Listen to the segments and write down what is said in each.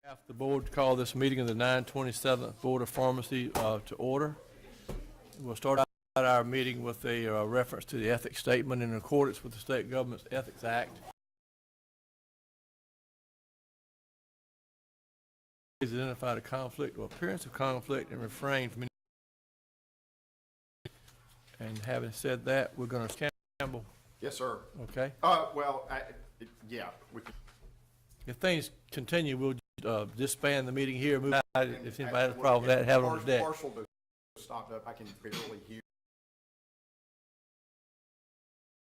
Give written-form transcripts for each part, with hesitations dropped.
Ask the board to call this meeting of the 927th Board of Pharmacy to order. We'll start out our meeting with a reference to the ethics statement in accordance with the State Government's Ethics Act. Please identify the conflict or appearance of conflict and refrain from any. And having said that, we're going to Campbell. Yes, sir. Okay. Yeah. We can, If things continue, we'll disband the meeting here. Move out if anybody has a problem with that, have it on the deck. Marshall stopped up. I can barely hear.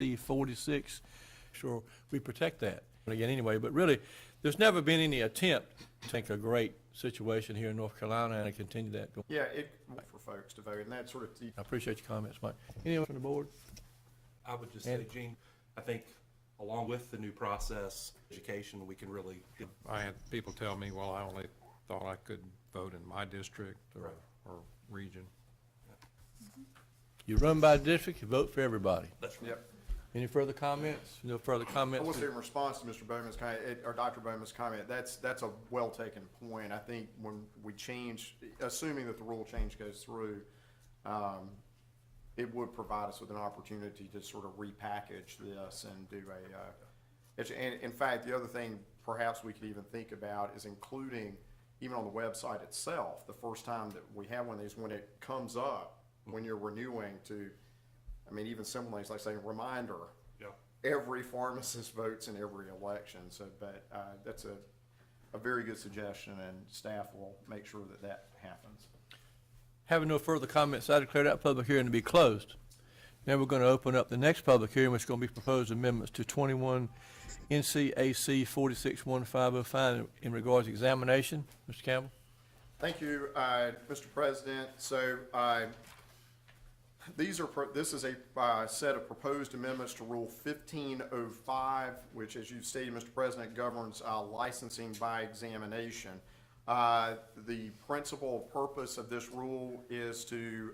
The 46, sure, we protect that again anyway, but really, there's never been any attempt to take a great situation here in North Carolina and continue that. Yeah, for folks to vote, and that sort of. I appreciate your comments, Mike. Anyone from the board? I would just say, Gene, I think along with the new process, education, we can really. I had people tell me, well, I only thought I could vote in my district or region. You run by district, you vote for everybody. That's right. Yep. Any further comments? No further I comments? will say in response to Mr. Bowman's comment, or Dr. Bowman's comment, that's a well taken point. I think when we change, assuming that the rule change goes through, it would provide us with an opportunity to sort of repackage this and do and in fact, the other thing perhaps we could even think about is including, even on the website itself, the first time that we have one of these, when it comes up, when you're renewing to, I mean, even simple things like saying reminder, Yeah. every pharmacist votes in every election. So, but that's a very good suggestion, and staff will make sure that that happens. Having no further comments, I declare that public hearing to be closed. Now we're going to open up the next public hearing, which is going to be proposed amendments to 21 NCAC 461505 in regards to examination. Mr. Campbell? Thank you, Mr. President. So this is a set of proposed amendments to Rule 1505, which, as you've stated, Mr. President, governs licensing by examination. The principal purpose of this rule is to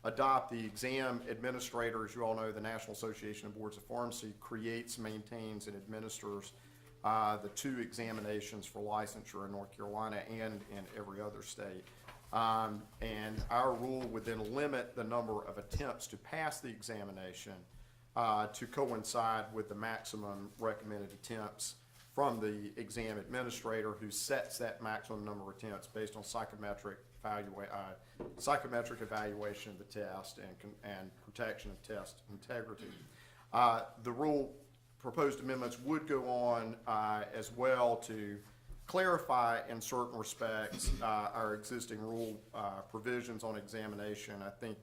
adopt the exam administrator. As you all know, the National Association of Boards of Pharmacy creates, maintains, and administers the 2 examinations for licensure in North Carolina and in every other state. And our rule would then limit the number of attempts to pass the examination to coincide with the maximum recommended attempts from the exam administrator, who sets that maximum number of attempts based on psychometric evaluation of the test and protection of test integrity. The rule proposed amendments would go on as well to clarify in certain respects our existing rule provisions on examination. I think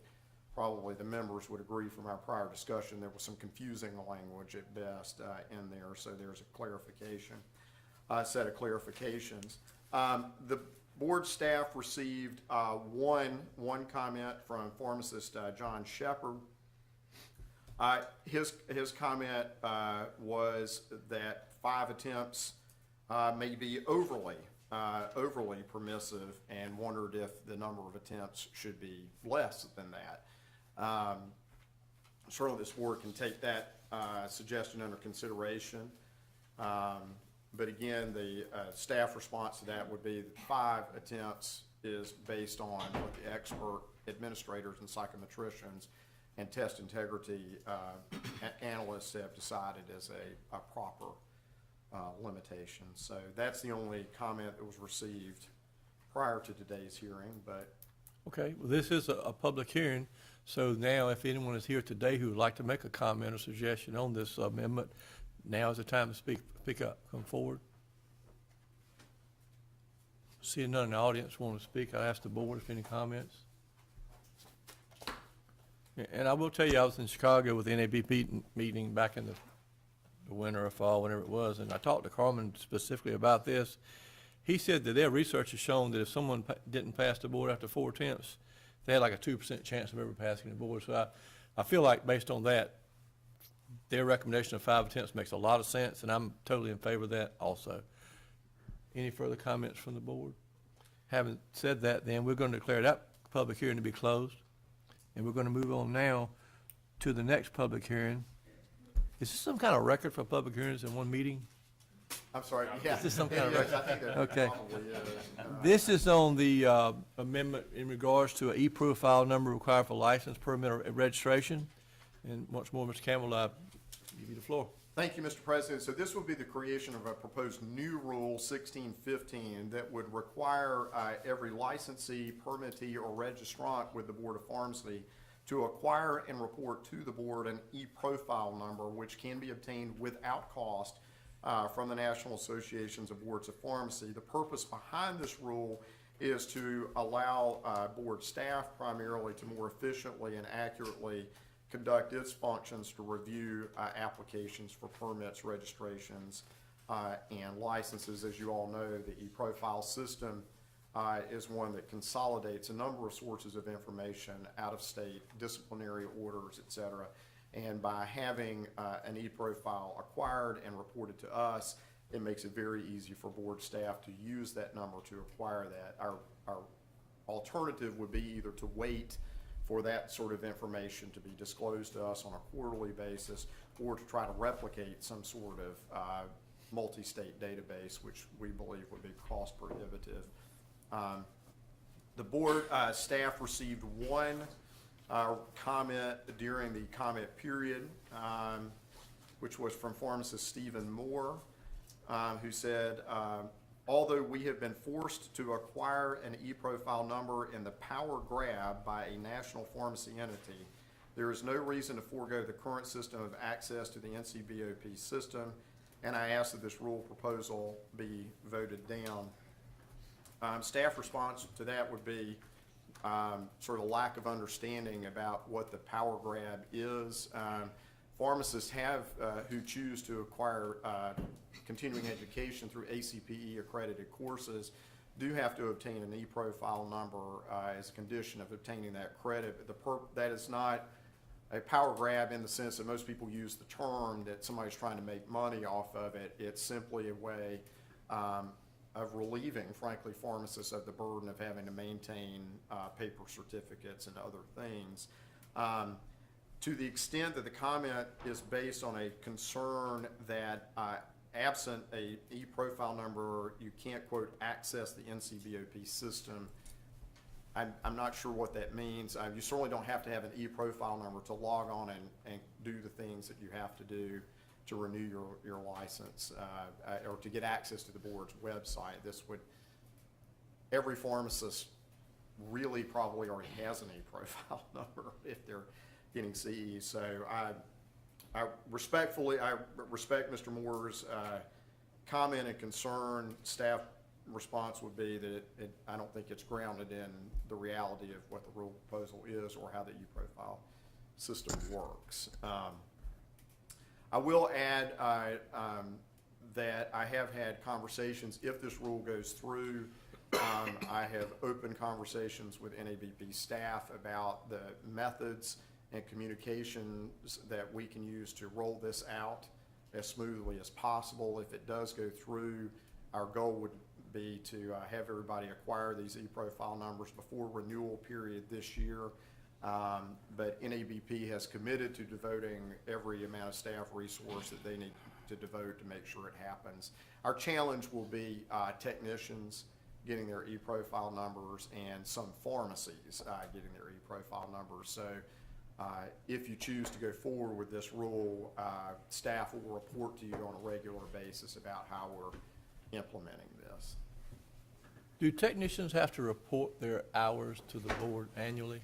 probably the members would agree from our prior discussion there was some confusing language at best in there, so there's a clarification, set of clarifications. The board staff received one comment from pharmacist John Shepard. His comment was that 5 attempts may be overly permissive, and wondered if the number of attempts should be less than that. Certainly this board can take that suggestion under consideration. But again, the staff response to that would be that 5 attempts is based on what the expert administrators and psychometricians and test integrity analysts have decided is a proper limitation. So that's the only comment that was received prior to today's hearing. But Okay, well, this is a public hearing, so now if anyone is here today who would like to make a comment or suggestion on this amendment, now is the time to speak up. Come forward. Seeing none in the audience want to speak, I ask the board if any comments. And I will tell you, I was in Chicago with the NAB meeting back in the winter or fall, whenever it was, and I talked to Carmen specifically about this. He said that their research has shown that if someone didn't pass the board after 4 attempts, they had like a 2% chance of ever passing the board. So I feel like based on that, their recommendation of 5 attempts makes a lot of sense, and I'm totally in favor of that also. Any further comments from the board? Having said that, then we're going to declare that public hearing to be closed, and we're going to move on now to the next public hearing. Is this some kind of record for public hearings in one meeting? I'm sorry, yeah. Is this some kind of Yes, I think that Okay. probably is. This is on the amendment in regards to an e-profile number required for license, permit, or registration. And once more, Mr. Campbell, I give you the floor. Thank you, Mr. President. So this would be the creation of a proposed new rule 1615 that would require every licensee, permittee, or registrant with the Board of Pharmacy to acquire and report to the board an e-profile number, which can be obtained without cost from the National Associations of Boards of Pharmacy. The purpose behind this rule is to allow board staff primarily to more efficiently and accurately conduct its functions to review applications for permits, registrations, and licenses. As you all know, the e-profile system is one that consolidates a number of sources of information out of state, disciplinary orders, et cetera. And by having an e-profile acquired and reported to us, it makes it very easy for board staff to use that number to acquire that. Our alternative would be either to wait for that sort of information to be disclosed to us on a quarterly basis, or to try to replicate some sort of multi-state database, which we believe would be cost prohibitive. The board staff received one comment during the comment period, which was from pharmacist Stephen Moore, who said, although we have been forced to acquire an e-profile number in the power grab by a national pharmacy entity, there is no reason to forego the current system of access to the NCBOP system, and I ask that this rule proposal be voted down. Staff response to that would be sort of lack of understanding about what the power grab is. Pharmacists who choose to acquire continuing education through ACPE accredited courses do have to obtain an e-profile number as a condition of obtaining that credit. That is not a power grab in the sense that most people use the term that somebody's trying to make money off of it. It's simply a way of relieving, frankly, pharmacists of the burden of having to maintain paper certificates and other things. To the extent that the comment is based on a concern that absent a e-profile number, you can't, quote, access the NCBOP system, I'm not sure what that means. You certainly don't have to have an e-profile number to log on and do the things that you have to do to renew your license or to get access to the board's website. Every pharmacist really probably already has an e-profile number if they're getting CE. So I respect Mr. Moore's comment and concern. Staff response would be that I don't think it's grounded in the reality of what the rule proposal is or how the e-profile system works. I will add that I have had conversations, if this rule goes through, I have open conversations with NABP staff about the methods and communications that we can use to roll this out as smoothly as possible. If it does go through, our goal would be to have everybody acquire these e-profile numbers before renewal period this year. But NABP has committed to devoting every amount of staff resource that they need to devote to make sure it happens. Our challenge will be technicians getting their e-profile numbers and some pharmacies getting their e-profile numbers. So if you choose to go forward with this rule, staff will report to you on a regular basis about how we're implementing this. Do technicians have to report their hours to the board annually?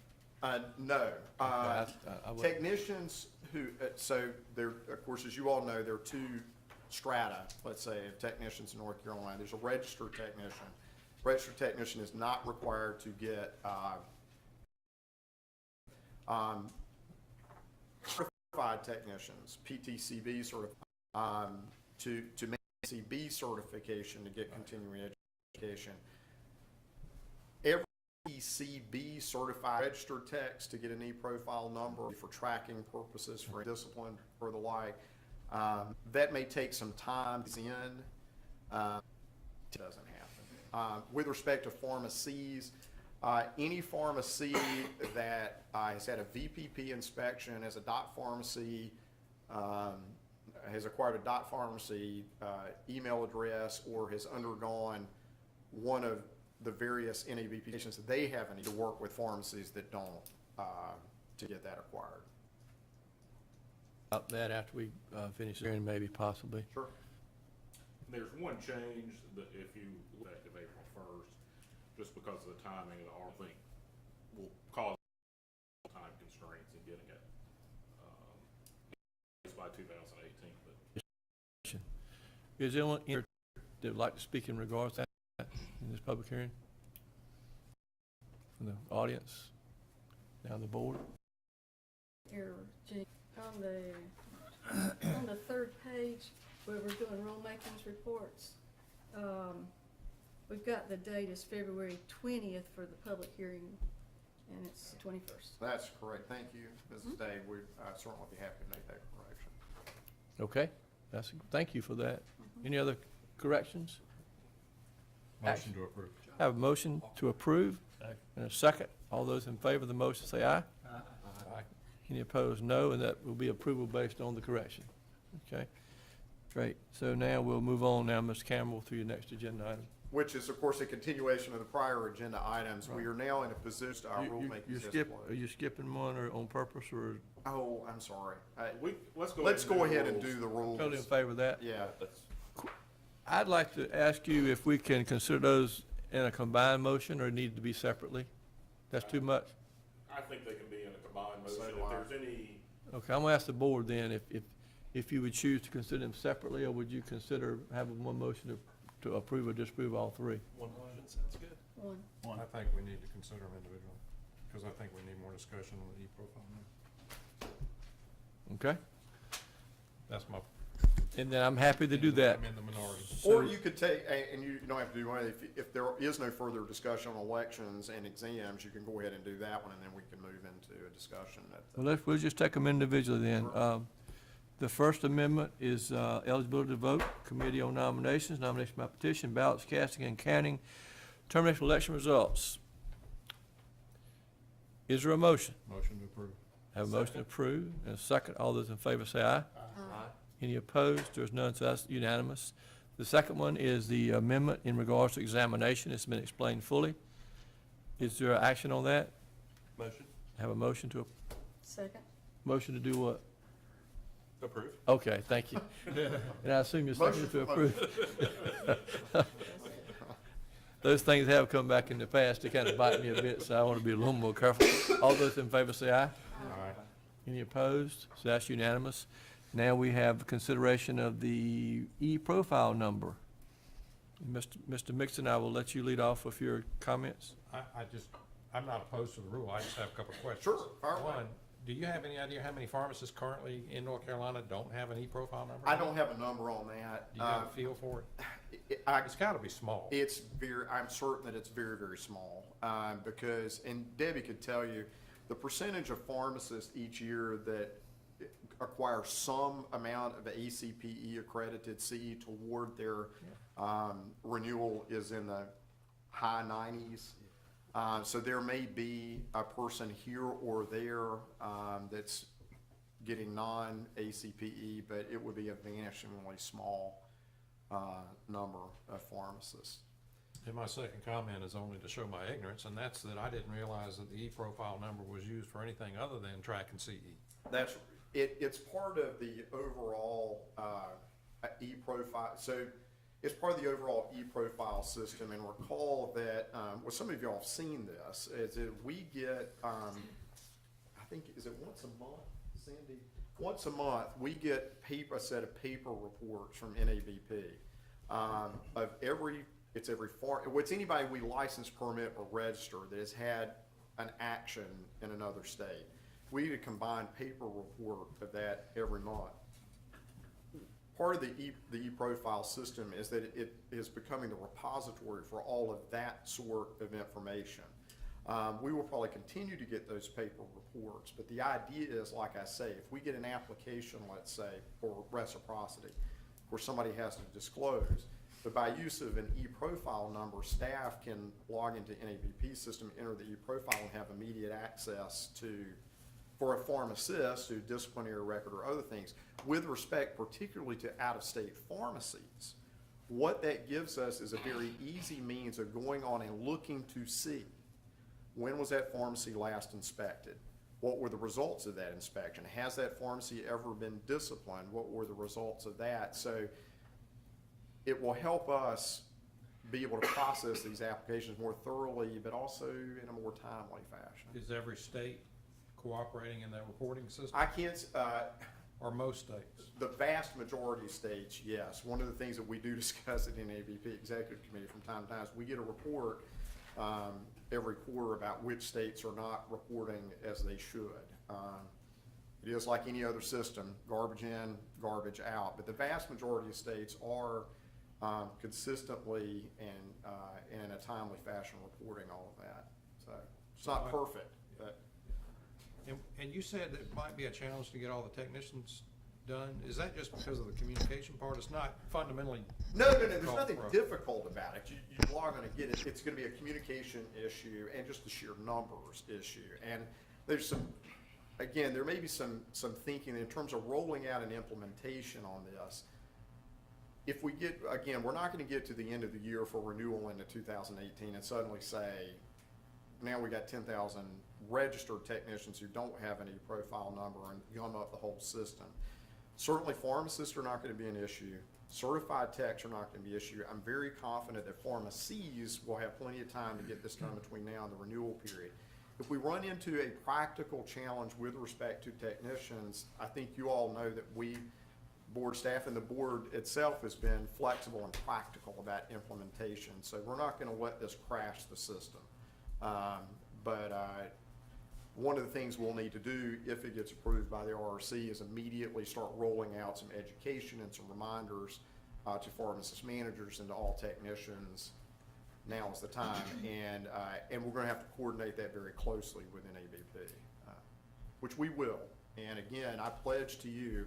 No. I would- Technicians who, so there, of course, as you all know, there are two strata, let's say, of technicians in North Carolina. There's a registered technician. Registered technician is not required to get certified technicians, PTCB certified, to make CB certification to get continuing education. Every CB certified registered techs to get an e-profile number for tracking purposes, for discipline, or the like. That may take some time in. It doesn't happen. With respect to pharmacies, any pharmacy that has had a VPP inspection as a DOT pharmacy has acquired a dot pharmacy email address or has undergone one of the various NABP patients that they have to work with pharmacies that don't to get that acquired. About that after we finish hearing, maybe possibly. Sure. There's one change that if you effective April 1st, just because of the timing of the R thing, will cause time constraints in getting it by 2018. But Is there anyone here that would like to speak in regards to that in this public hearing? From the audience, down the board? Here, Jean, on the third page where we're doing rulemakings reports, we've got the date is February 20th for the public hearing, and it's the 21st. That's correct. Thank you, Mrs. Day. We certainly be happy to make that correction. Okay, thank you for that. Any other corrections? Motion to approve. I have a motion to approve and a second. All those in favor of the motion say aye. Aye. Any opposed, no, and that will be approval based on the correction. Okay, great. So now we'll move on now, Mr. Campbell, to your next agenda item. Which is, of course, a continuation of the prior agenda items. We are now in a position, our You rulemaking skip, discipline. are you skipping one or on purpose or Oh, I'm sorry. let's go ahead and the do the rules. totally in favor of that? Yeah. I'd like to ask you if we can consider those in a combined motion or need to be separately? That's too much? I think they can be in a combined So motion. do I. If there's any, Okay, I'm gonna ask the board then if you would choose to consider them separately, or would you consider having one motion to approve or disapprove all three? One motion sounds good. One. I think we need to consider them individually, because I think we need more discussion on the e-profile. Okay? That's my, And then I'm happy to do that. I'm in the minority. Or you could take, and you don't have to do one, if there is no further discussion on elections and exams, you can go ahead and do that one, and then we can move into a discussion Well, we'll just take them individually then. The First Amendment is eligibility to vote, Committee on Nominations, nomination by petition, ballots casting and counting, termination of election results. Is there a motion? Motion to approve. Have a motion to approve and a second. All those in favor say aye. Any opposed? There's none, so that's unanimous. The second one is the amendment in regards to examination. It's been explained fully. Is there action on that? Motion? Have a motion to, Second. motion to do what? Approve. Okay, thank you. And I assume you're second to approve. Those things have come back in the past to kind of bite me a bit, so I want to be a little more careful. All those in favor say aye. Aye. Any opposed? So that's unanimous. Now we have consideration of the e-profile number. Mr. Mixon, I will let you lead off with your comments. I'm not opposed to the rule, I just have a couple of questions. Sure, fire away. One, do you have any idea how many pharmacists currently in North Carolina don't have an e-profile number? I don't have a number on that. Do you have a feel for it? I- It's gotta be small. I'm certain that it's very, very small, because, and Debbie could tell you, the percentage of pharmacists each year that acquire some amount of ACPE accredited CE toward their renewal is in the high 90s. So there may be a person here or there that's getting non-ACPE, but it would be a vanishingly small number of pharmacists. And my second comment is only to show my ignorance, and that's that I didn't realize that the e-profile number was used for anything other than track and CE. That's, it's part of the overall e-profile, so it's part of the overall e-profile system, and recall that, well, some of y'all have seen this, is that we get, I think, is it once a month, Sandy? Once a month, we get a set of paper reports from NABP, of every it's anybody we license, permit, or register that has had an action in another state. We need a combined paper report of that every month. Part of the e-profile system is that it is becoming the repository for all of that sort of information. We will probably continue to get those paper reports, but the idea is, like I say, if we get an application, let's say, for reciprocity, where somebody has to disclose, but by use of an e-profile number, staff can log into NABP system, enter the e-profile, and have immediate access to, for a pharmacist to disciplinary record or other things, with respect particularly to out-of-state pharmacies, what that gives us is a very easy means of going on and looking to see, when was that pharmacy last inspected? What were the results of that inspection? Has that pharmacy ever been disciplined? What were the results of that? So it will help us be able to process these applications more thoroughly, but also in a more timely fashion. Is every state cooperating in that reporting system, I can't, or most states? the vast majority of states, yes. One of the things that we do discuss at NABP Executive Committee from time to time is we get a report every quarter about which states are not reporting as they should. It is like any other system, garbage in, garbage out, but the vast majority of states are consistently and in a timely fashion reporting all of that. So it's not perfect, but. And you said that it might be a challenge to get all the technicians done. Is that just because of the communication part? It's not fundamentally. No, there's difficult nothing for a- difficult about it. You are gonna get it, it's gonna be a communication issue and just the sheer numbers issue. And there's some, again, there may be some thinking in terms of rolling out an implementation on this. If we get, again, we're not gonna get to the end of the year for renewal into 2018 and suddenly say, now we got 10,000 registered technicians who don't have any profile number and gum up the whole system. Certainly pharmacists are not gonna be an issue. Certified techs are not gonna be an issue. I'm very confident that pharmacies will have plenty of time to get this done between now and the renewal period. If we run into a practical challenge with respect to technicians, I think you all know that we, board staff and the board itself, has been flexible and practical about implementation. So we're not gonna let this crash the system. One of the things we'll need to do, if it gets approved by the RRC, is immediately start rolling out some education and some reminders to pharmacist managers and to all technicians. Now is the time, and we're gonna have to coordinate that very closely with NABP, which we will. And again, I pledge to you,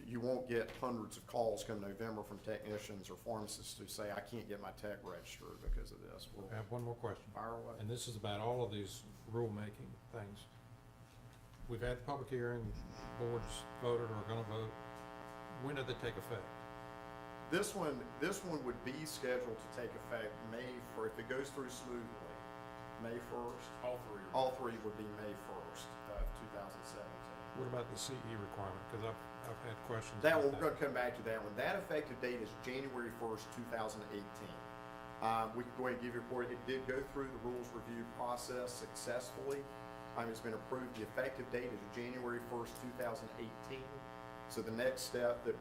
you won't get hundreds of calls come November from technicians or pharmacists who say, I can't get my tech registered because of this. We'll I have one more question. fire away. And this is about all of these rulemaking things. We've had the public hearing, boards voted or are gonna vote. When do they take effect? This one would be scheduled to take effect if it goes through smoothly, May 1st. All three would be May 1st of 2017. What about the CE requirement? Because I've had questions That about one, we're gonna come back to that one. That effective date is January 1st, 2018. We can go ahead and give you a report. It did go through the rules review process successfully. It's been approved. The effective date is January 1st, 2018. So the next step that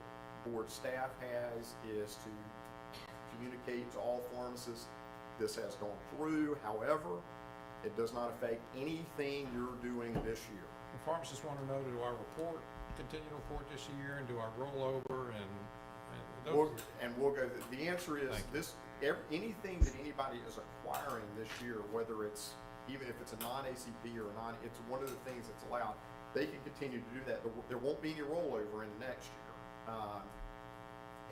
board staff has is to communicate to all pharmacists, this has gone through. However, it does not affect anything you're doing this year. The pharmacists want to know, do I continue to report this year, and do I roll over, and those? We'll go, the answer is Thank you. anything that anybody is acquiring this year, whether it's, even if it's a non-ACP or it's one of the things that's allowed, they can continue to do that. There won't be any rollover in next year.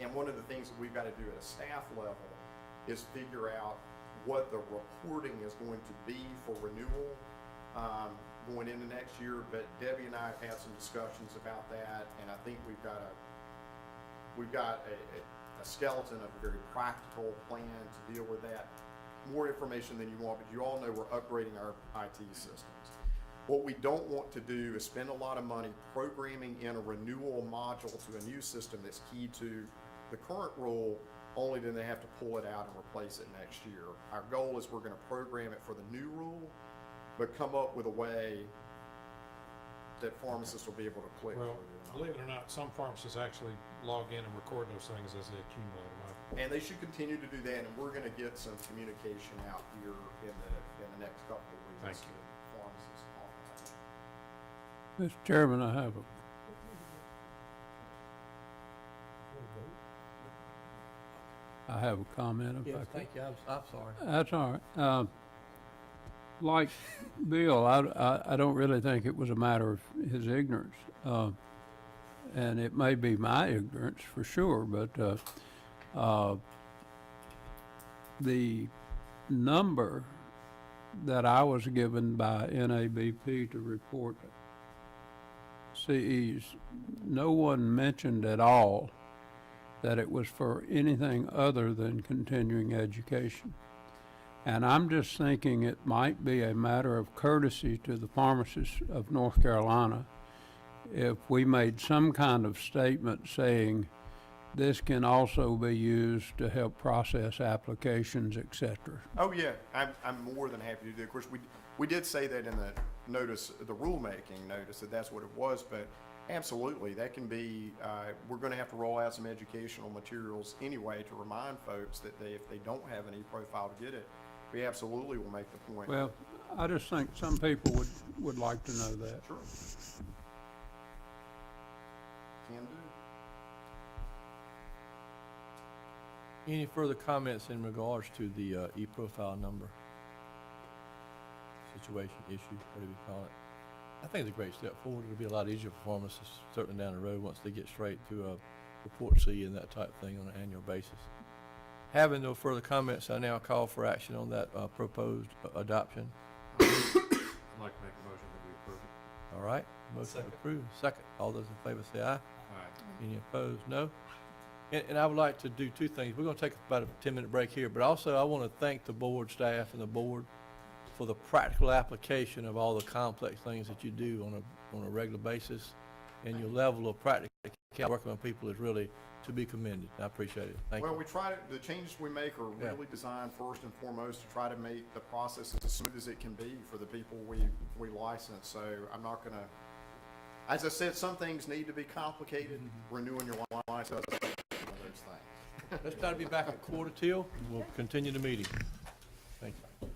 And one of the things that we've got to do at a staff level is figure out what the reporting is going to be for renewal going into next year. But Debbie and I have had some discussions about that, and I think we've got a skeleton of a very practical plan to deal with that. More information than you want, but you all know we're upgrading our IT systems. What we don't want to do is spend a lot of money programming in a renewal module to a new system that's key to the current rule, only then they have to pull it out and replace it next year. Our goal is we're going to program it for the new rule, but come up with a way that pharmacists will be able to click Well, through. believe it or not, some pharmacists actually log in and record those things as they accumulate them. And they should continue to do that, and we're going to get some communication out here in the next couple of weeks. Thank you. to pharmacists and all that. Mr. Chairman, I have a comment if I Yes, could. thank you, I'm sorry. That's all right. Like Bill, I don't really think it was a matter of his ignorance. And it may be my ignorance for sure, but the number that I was given by NABP to report CEs, no one mentioned at all that it was for anything other than continuing education. And I'm just thinking it might be a matter of courtesy to the pharmacists of North Carolina if we made some kind of statement saying this can also be used to help process applications, et cetera. Oh, yeah, I'm more than happy to do. Of course, we did say that in the notice, the rulemaking notice, that that's what it was, but absolutely, that can be, we're gonna have to roll out some educational materials anyway to remind folks that if they don't have an e-profile to get it, we absolutely will make the point. Well, I just think some people would like to know that. Sure. Can do. Any further comments in regards to the e-profile number? Situation, issue, whatever you call it? I think it's a great step forward. It'll be a lot easier for pharmacists, certainly down the road, once they get straight to a report C and that type of thing on an annual basis. Having no further comments, I now call for action on that proposed adoption. I'd like to make a motion that we approve it. All right, motion approved. Second, all those in favor say aye. Aye. Any opposed? No. And I would like to do two things. We're gonna take about a 10-minute break here, but also I want to thank the board staff and the board for the practical application of all the complex things that you do on a regular basis. And your level of practical working with people is really to be commended. I appreciate it. Thank Well, you. we try to, the changes we make are Yeah. really designed first and foremost to try to make the process as smooth as it can be for the people we license. So I'm not gonna, as I said, some things need to be complicated. Renewing your license, one of those things. Let's try to be back at 1:45. We'll continue the meeting. Thank you.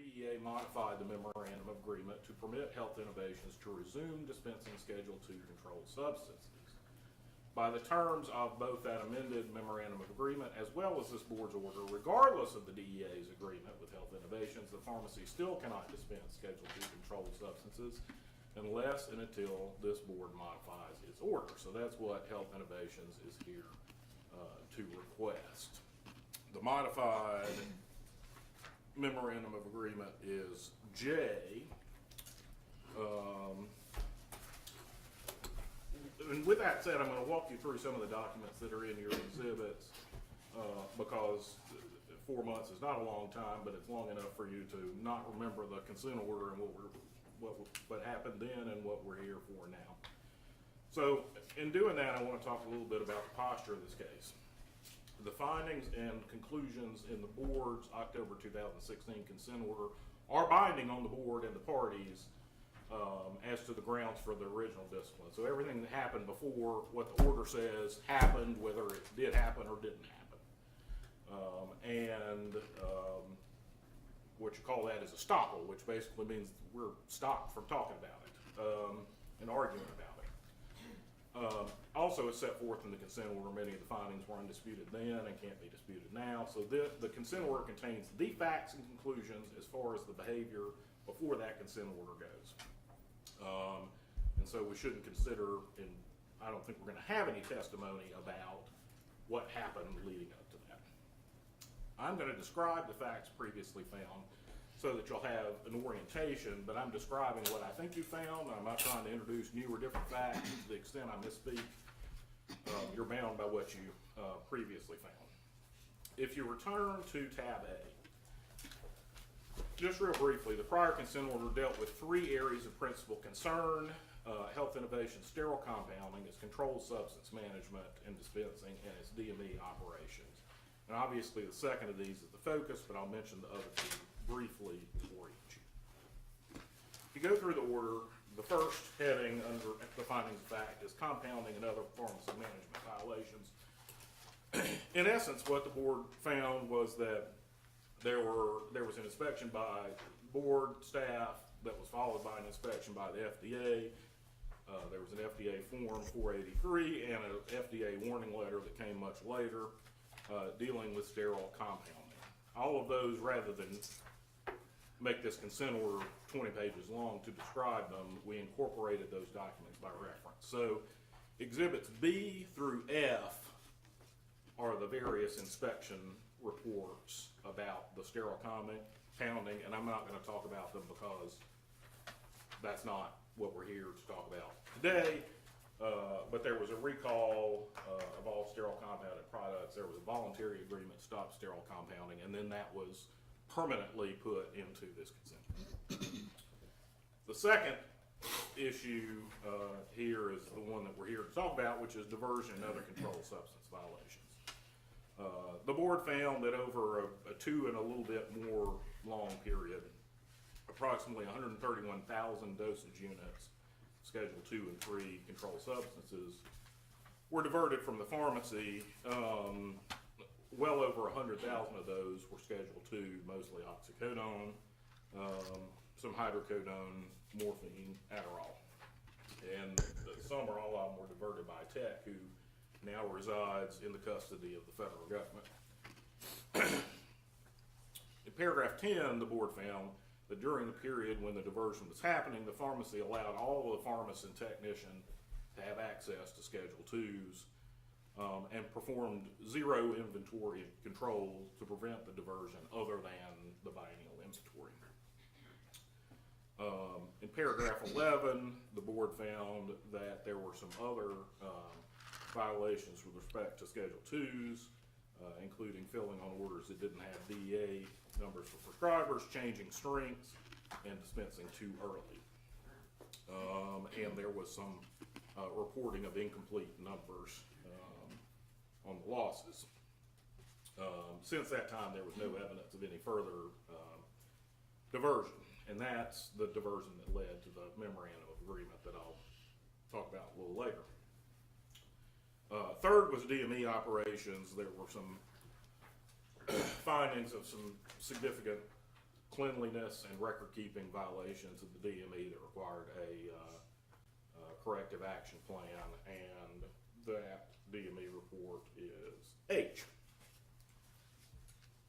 DEA modified the memorandum of agreement to permit Health Innovations to resume dispensing Schedule II controlled substances. By the terms of both that amended memorandum of agreement as well as this board's order, regardless of the DEA's agreement with Health Innovations, the pharmacy still cannot dispense Schedule II controlled substances unless and until this board modifies its order. So that's what Health Innovations is here to request. The modified memorandum of agreement is J. And with that said, I'm going to walk you through some of the documents that are in your exhibits, because 4 months is not a long time, but it's long enough for you to not remember the consent order and what happened then and what we're here for now. So in doing that, I want to talk a little bit about the posture of this case. The findings and conclusions in the board's October 2016 consent order are binding on the board and the parties as to the grounds for the original discipline. So everything that happened before what the order says happened, whether it did happen or didn't happen. What you call that is estoppel, which basically means we're stopped from talking about it and arguing about it. Also, it's set forth in the consent order, many of the findings were undisputed then and can't be disputed now. So the consent order contains the facts and conclusions as far as the behavior before that consent order goes. And so we shouldn't consider, and I don't think we're going to have any testimony about what happened leading up to that. I'm going to describe the facts previously found so that you'll have an orientation, but I'm describing what I think you found. I'm not trying to introduce new or different facts. To the extent I misspeak, you're bound by what you previously found. If you return to tab A, just real briefly, the prior consent order dealt with 3 areas of principal concern: Health Innovation sterile compounding, its controlled substance management and dispensing, and its DME operations. And obviously the second of these is the focus, but I'll mention the other 2 briefly for each. If you go through the order, the first heading under the findings of fact is compounding and other pharmacy management violations. In essence, what the board found was that there was an inspection by board staff that was followed by an inspection by the FDA. There was an FDA form 483 and an FDA warning letter that came much later dealing with sterile compounding. All of those, rather than make this consent order 20 pages long to describe them, we incorporated those documents by reference. So exhibits B through F are the various inspection reports about the sterile compounding, and I'm not going to talk about them because that's not what we're here to talk about today. But there was a recall of all sterile compounded products. There was a voluntary agreement to stop sterile compounding, and then that was permanently put into this consent. The second issue here is the one that we're here to talk about, which is diversion and other controlled substance violations. The board found that over a 2 and a little bit more long period, approximately 131,000 dosage units, Schedule II and III controlled substances, were diverted from the pharmacy. Well over 100,000 of those were Schedule II, mostly oxycodone, some hydrocodone, morphine, Adderall. And some or all of them were diverted by Tech, who now resides in the custody of the federal government. In paragraph 10, the board found that during the period when the diversion was happening, the pharmacy allowed all of the pharmacists and technicians to have access to Schedule IIs and performed zero inventory control to prevent the diversion other than the biennial inventory. In paragraph 11, the board found that there were some other violations with respect to Schedule IIs, including filling on orders that didn't have DEA numbers for prescribers, changing strengths, and dispensing too early. And there was some reporting of incomplete numbers on the losses. Since that time, there was no evidence of any further diversion, and that's the diversion that led to the memorandum of agreement that I'll talk about a little later. Third was DME operations. There were some findings of some significant cleanliness and record-keeping violations of the DME that required a corrective action plan, and that DME report is H.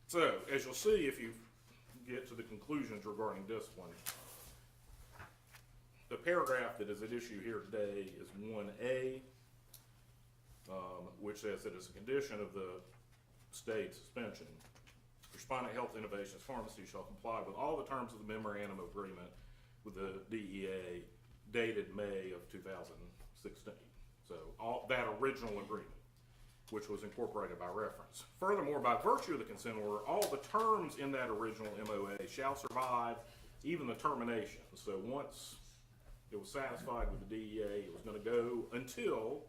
So, as you'll see, if you get to the conclusions regarding discipline, the paragraph that is at issue here today is 1A, which says that as a condition of the state suspension, Respondent Health Innovations Pharmacy shall comply with all the terms of the memorandum of agreement with the DEA dated May of 2016. So all that original agreement, which was incorporated by reference. Furthermore, by virtue of the consent order, all the terms in that original MOA shall survive, even the termination. So once it was satisfied with the DEA, it was going to go until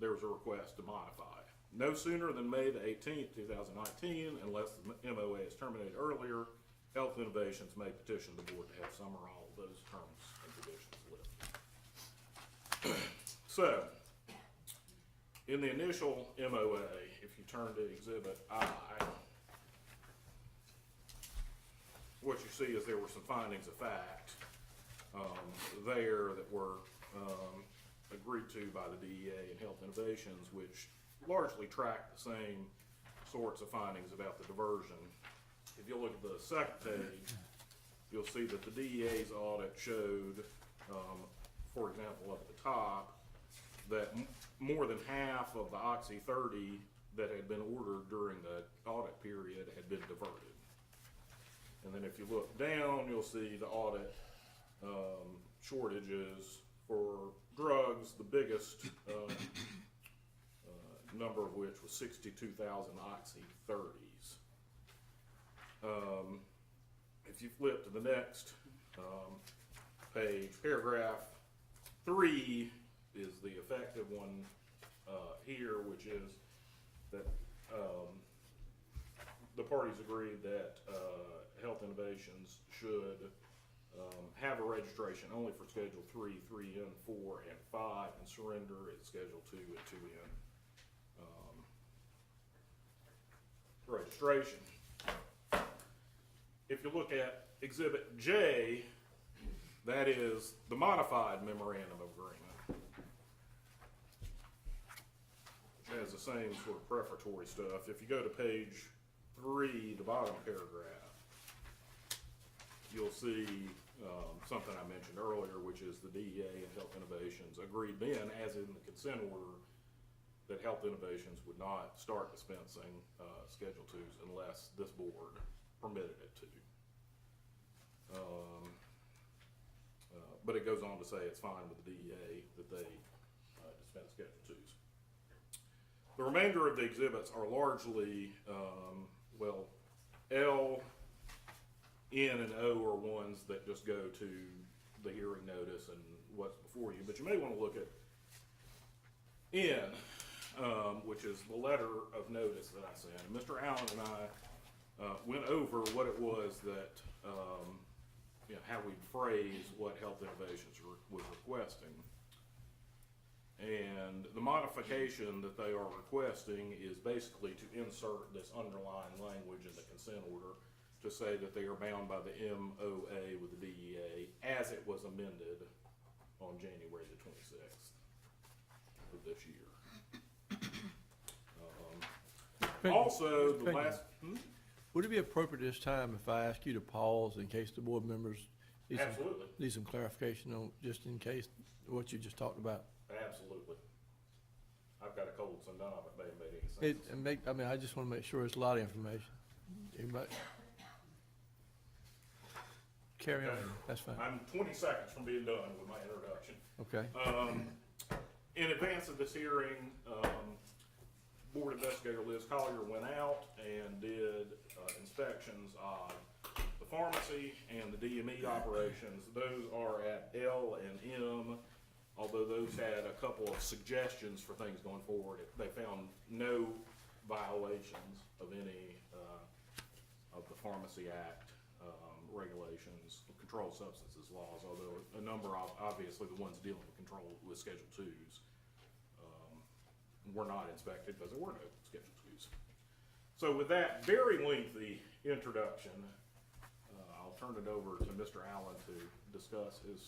there was a request to modify. No sooner than May the 18th, 2019, unless the MOA is terminated earlier, Health Innovations may petition the board to have some or all of those terms and conditions lifted. So, in the initial MOA, if you turn to Exhibit I, what you see is there were some findings of fact there that were agreed to by the DEA and Health Innovations, which largely track the same sorts of findings about the diversion. If you look at the second page, you'll see that the DEA's audit showed, for example, up at the top, that more than half of the Oxy 30 that had been ordered during the audit period had been diverted. And then if you look down, you'll see the audit shortages for drugs, the biggest number of which was 62,000 Oxy 30s. If you flip to the next page, paragraph 3 is the effective one here, which is that the parties agreed that Health Innovations should have a registration only for Schedule 3, 3N, 4, and 5, and surrender at Schedule 2 and 2N registration. If you look at Exhibit J, that is the modified memorandum of agreement, which has the same sort of prefatory stuff. If you go to page 3, the bottom paragraph, you'll see something I mentioned earlier, which is the DEA and Health Innovations agreed then, as in the consent order, that Health Innovations would not start dispensing Schedule 2s unless this board permitted it to. But it goes on to say it's fine with the DEA that they dispense Schedule 2s. The remainder of the exhibits are largely, well, L, N, and O are ones that just go to the hearing notice and what's before you. But you may want to look at N, which is the letter of notice that I sent. Mr. Allen and I went over what it was that, how we phrase what Health Innovations was requesting. And the modification that they are requesting is basically to insert this underlying language in the consent order to say that they are bound by the MOA with the DEA as it was amended on January the 26th of this year. Also, the last, Would it be appropriate this time if I ask you to pause in case the board members absolutely, need some clarification on, just in case, what you just talked about? absolutely. I've got a cold, so none of it may have made any sense. I just want to make sure it's a lot of information. Everybody, carry on, that's fine. I'm 20 seconds from being done with my introduction. Okay, In advance of this hearing, Board Investigator Liz Collier went out and did inspections of the pharmacy and the DME operations. Those are at L and M, although those had a couple of suggestions for things going forward. They found no violations of any of the Pharmacy Act regulations, controlled substances laws, although a number of, obviously the ones dealing with control with Schedule 2s were not inspected because there were no Schedule 2s. So with that very lengthy introduction, turn it over to Mr. Allen to discuss his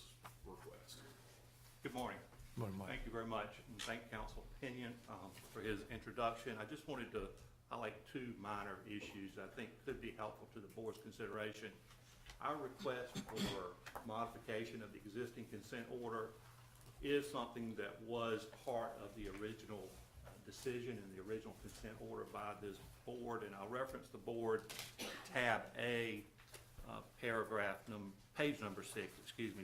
request. Good morning. Morning, Mike. Thank you very much, and thank Council Pinion for his introduction. I just wanted to highlight two minor issues that I think could be helpful to the board's consideration. Our request for modification of the existing consent order is something that was part of the original decision and the original consent order by this board, and I'll reference the board tab A, page number 6,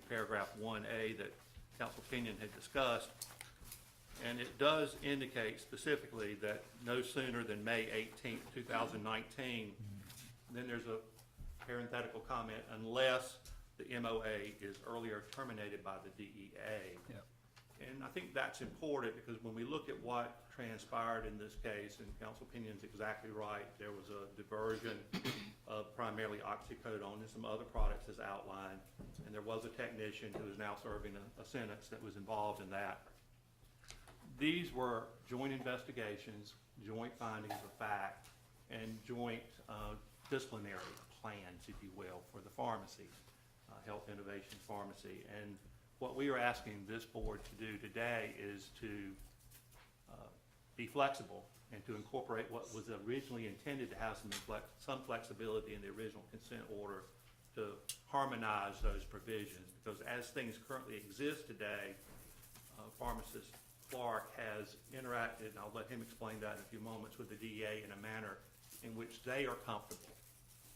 paragraph 1A that Council Pinion had discussed. And it does indicate specifically that no sooner than May 18th, 2019, then there's a parenthetical comment, unless the MOA is earlier terminated by the DEA. Yep. And I think that's important because when we look at what transpired in this case, and Council Pinion's exactly right, there was a diversion of primarily oxycodone and some other products as outlined, and there was a technician who is now serving a sentence that was involved in that. These were joint investigations, joint findings of fact, and joint disciplinary plans, if you will, for the pharmacy, Health Innovation Pharmacy. And what we are asking this board to do today is to be flexible and to incorporate what was originally intended to have some flexibility in the original consent order to harmonize those provisions. Because as things currently exist today, pharmacist Clark has interacted, and I'll let him explain that in a few moments, with the DEA in a manner in which they are comfortable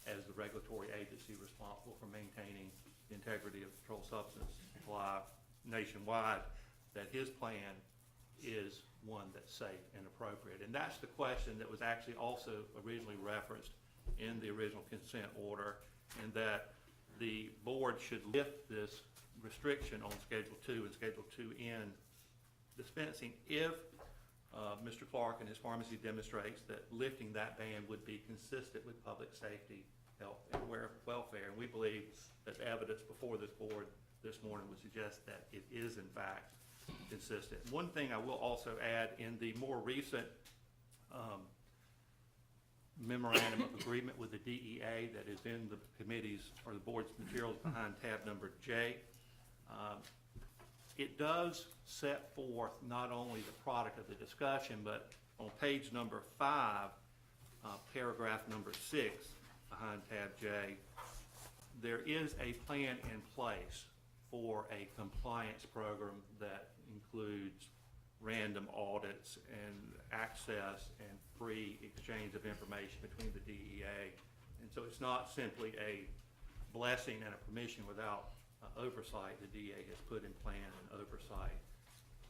as the regulatory agency responsible for maintaining the integrity of controlled substance supply nationwide, that his plan is one that's safe and appropriate. And that's the question that was actually also originally referenced in the original consent order, and that the board should lift this restriction on Schedule 2 and Schedule 2N dispensing if Mr. Clark and his pharmacy demonstrates that lifting that ban would be consistent with public safety, health, and welfare. And we believe that the evidence before this board this morning would suggest that it is in fact consistent. One thing I will also add, in the more recent memorandum of agreement with the DEA that is in the committee's or the board's materials behind tab number J, it does set forth not only the product of the discussion, but on page number 5, paragraph number 6 behind tab J, there is a plan in place for a compliance program that includes random audits and access and free exchange of information between the DEA. And so it's not simply a blessing and a permission without oversight. The DEA has put in plan an oversight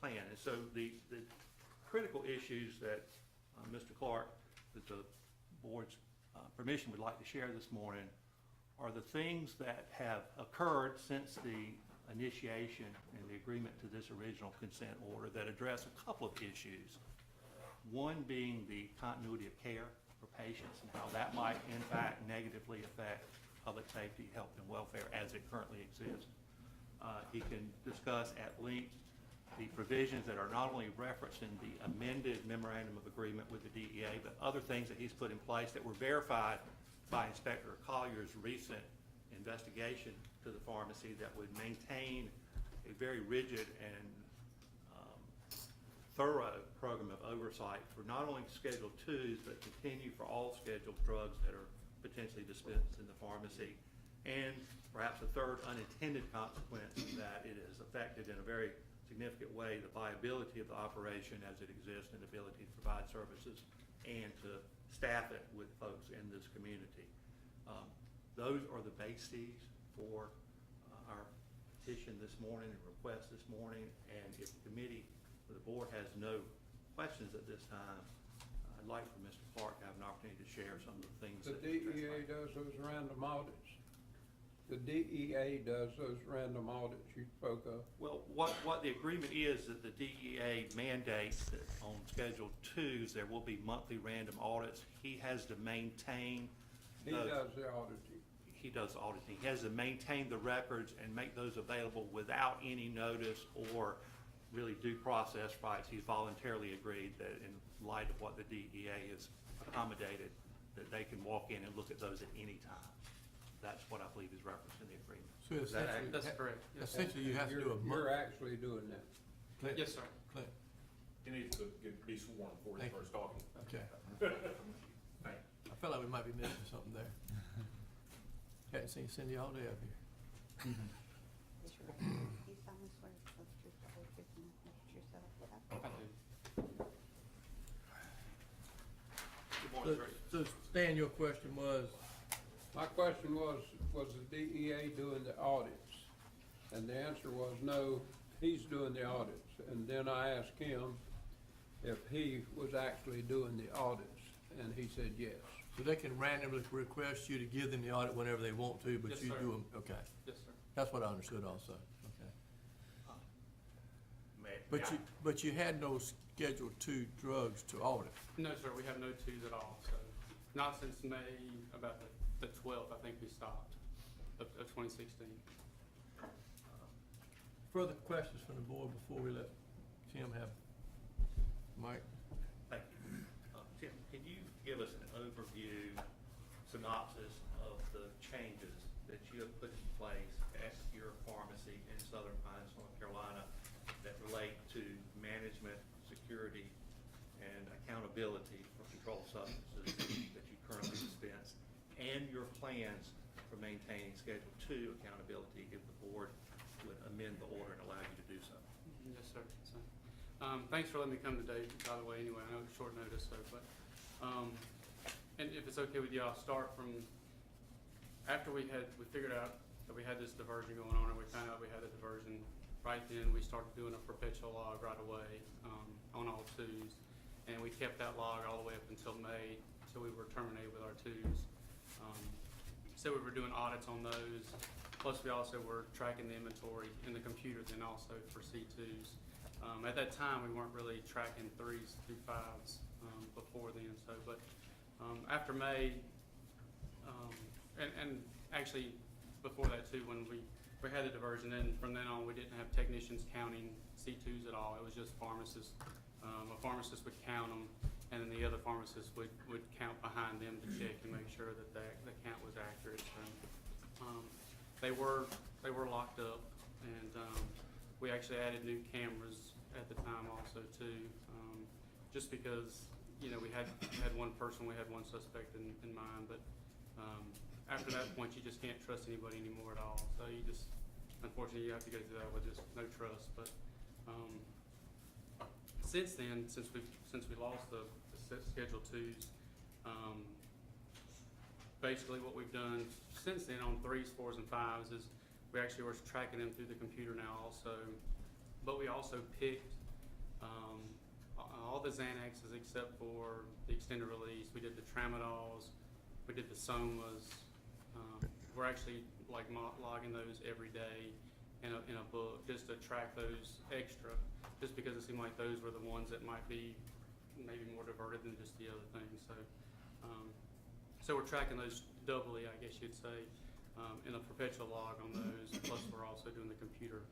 plan. And so the critical issues that Mr. Clark, with the board's permission, would like to share this morning are the things that have occurred since the initiation and the agreement to this original consent order that address a couple of issues. One being the continuity of care for patients and how that might in fact negatively affect public safety, health, and welfare as it currently exists. He can discuss at length the provisions that are not only referenced in the amended memorandum of agreement with the DEA, but other things that he's put in place that were verified by Inspector Collier's recent investigation to the pharmacy that would maintain a very rigid and thorough program of oversight for not only Schedule 2s, but continue for all scheduled drugs that are potentially dispensed in the pharmacy. And perhaps a third unintended consequence is that it has affected in a very significant way the viability of the operation as it exists and ability to provide services and to staff it with folks in this community. Those are the bases for our petition this morning and request this morning. And if the committee or the board has no questions at this time, I'd like for Mr. Clark to have an opportunity to share some of the things The that DEA does those random audits. The DEA does those random audits you spoke of. Well, what the agreement is that the DEA mandates that on Schedule 2s there will be monthly random audits. He has to maintain He those. does the auditing. He does auditing. He has to maintain the records and make those available without any notice or really due process rights. He's voluntarily agreed that in light of what the DEA has accommodated, that they can walk in and look at those at any time. That's what I believe is referenced in the agreement. So Is that essentially, That's correct. Yes, sir. essentially you have to do a You're month. actually doing that. Clint, Yes, sir. Clint, He needs to be sworn before he Thank you. starts talking. okay. Thank I felt like we might be missing something there. Hadn't seen Cindy all day up here. Raise your right hand. Do you solemnly swear to tell the truth, the whole truth, and nothing but the truth, so help you God? I do. Good morning, So, Tracy. so Stan, your question was, My question was the DEA doing the audits? And the answer was no, he's doing the audits. And then I asked him if he was actually doing the audits, and he said yes. so they can randomly request you to give them the audit whenever they want to, but Yes, you sir. do them, okay. Yes, sir. That's what I understood also, okay. But you had no Schedule II drugs to audit. No, sir, we have no twos at all, so, not since May, about the 12th, I think we stopped, of 2016. Further questions from the board before we let Tim have, Mike? Thank you. Tim, can you give us an overview, synopsis of the changes that you have put in place at your pharmacy in Southern Pines, North Carolina, that relate to management, security, and accountability for controlled substances that you currently dispense, and your plans for maintaining Schedule II accountability if the board would amend the order and allow you to do so? Yes, sir. So, thanks for letting me come today, by the way, anyway, I know it's short notice, so, but, and if it's okay with you, I'll start from, after we figured out that we had this diversion going on, and we found out we had a diversion, right then, we started doing a perpetual log right away, on all twos, and we kept that log all the way up until May, until we were terminated with our twos. So we were doing audits on those, plus we also were tracking the inventory in the computer then also for C2s. At that time, we weren't really tracking 3s through 5s before then, so, but after May, and actually before that too, when we had the diversion, and from then on, we didn't have technicians counting C2s at all, it was just pharmacists. A pharmacist would count them, and then the other pharmacist would count behind them to check and make sure that the count was accurate. So, they were locked up, and we actually added new cameras at the time also too, just because, you know, we had one person, we had one suspect in mind, but after that point, you just can't trust anybody anymore at all. So you just, unfortunately, you have to go through that with just no trust. But since then, since we lost the Schedule IIs, basically what we've done since then on 3s, 4s, and 5s is we actually were tracking them through the computer now also. But we also picked all the Xanaxes except for the extended release. We did the Tramadols, we did the Somas. We're actually like logging those every day in a book just to track those extra, just because it seemed like those were the ones that might be maybe more diverted than just the other things. So, so we're tracking those doubly, I guess you'd say, in a perpetual log on those. Plus, we're also doing the computer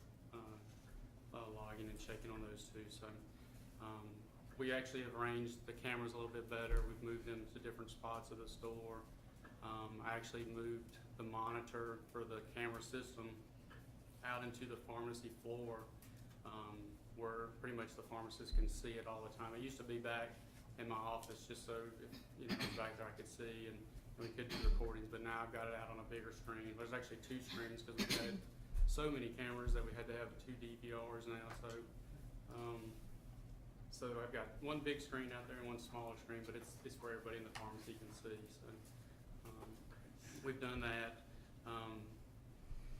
logging and checking on those too. So, we actually have arranged the cameras a little bit better. We've moved them to different spots of the store. I actually moved the monitor for the camera system out into the pharmacy floor, where pretty much the pharmacist can see it all the time. It used to be back in my office just so, you know, back there I could see and we could do recordings, but now I've got it out on a bigger screen. There's actually 2 screens because we had so many cameras that we had to have 2 DVRs now. So I've got one big screen out there and one smaller screen, but it's where everybody in the pharmacy can see. So we've done that.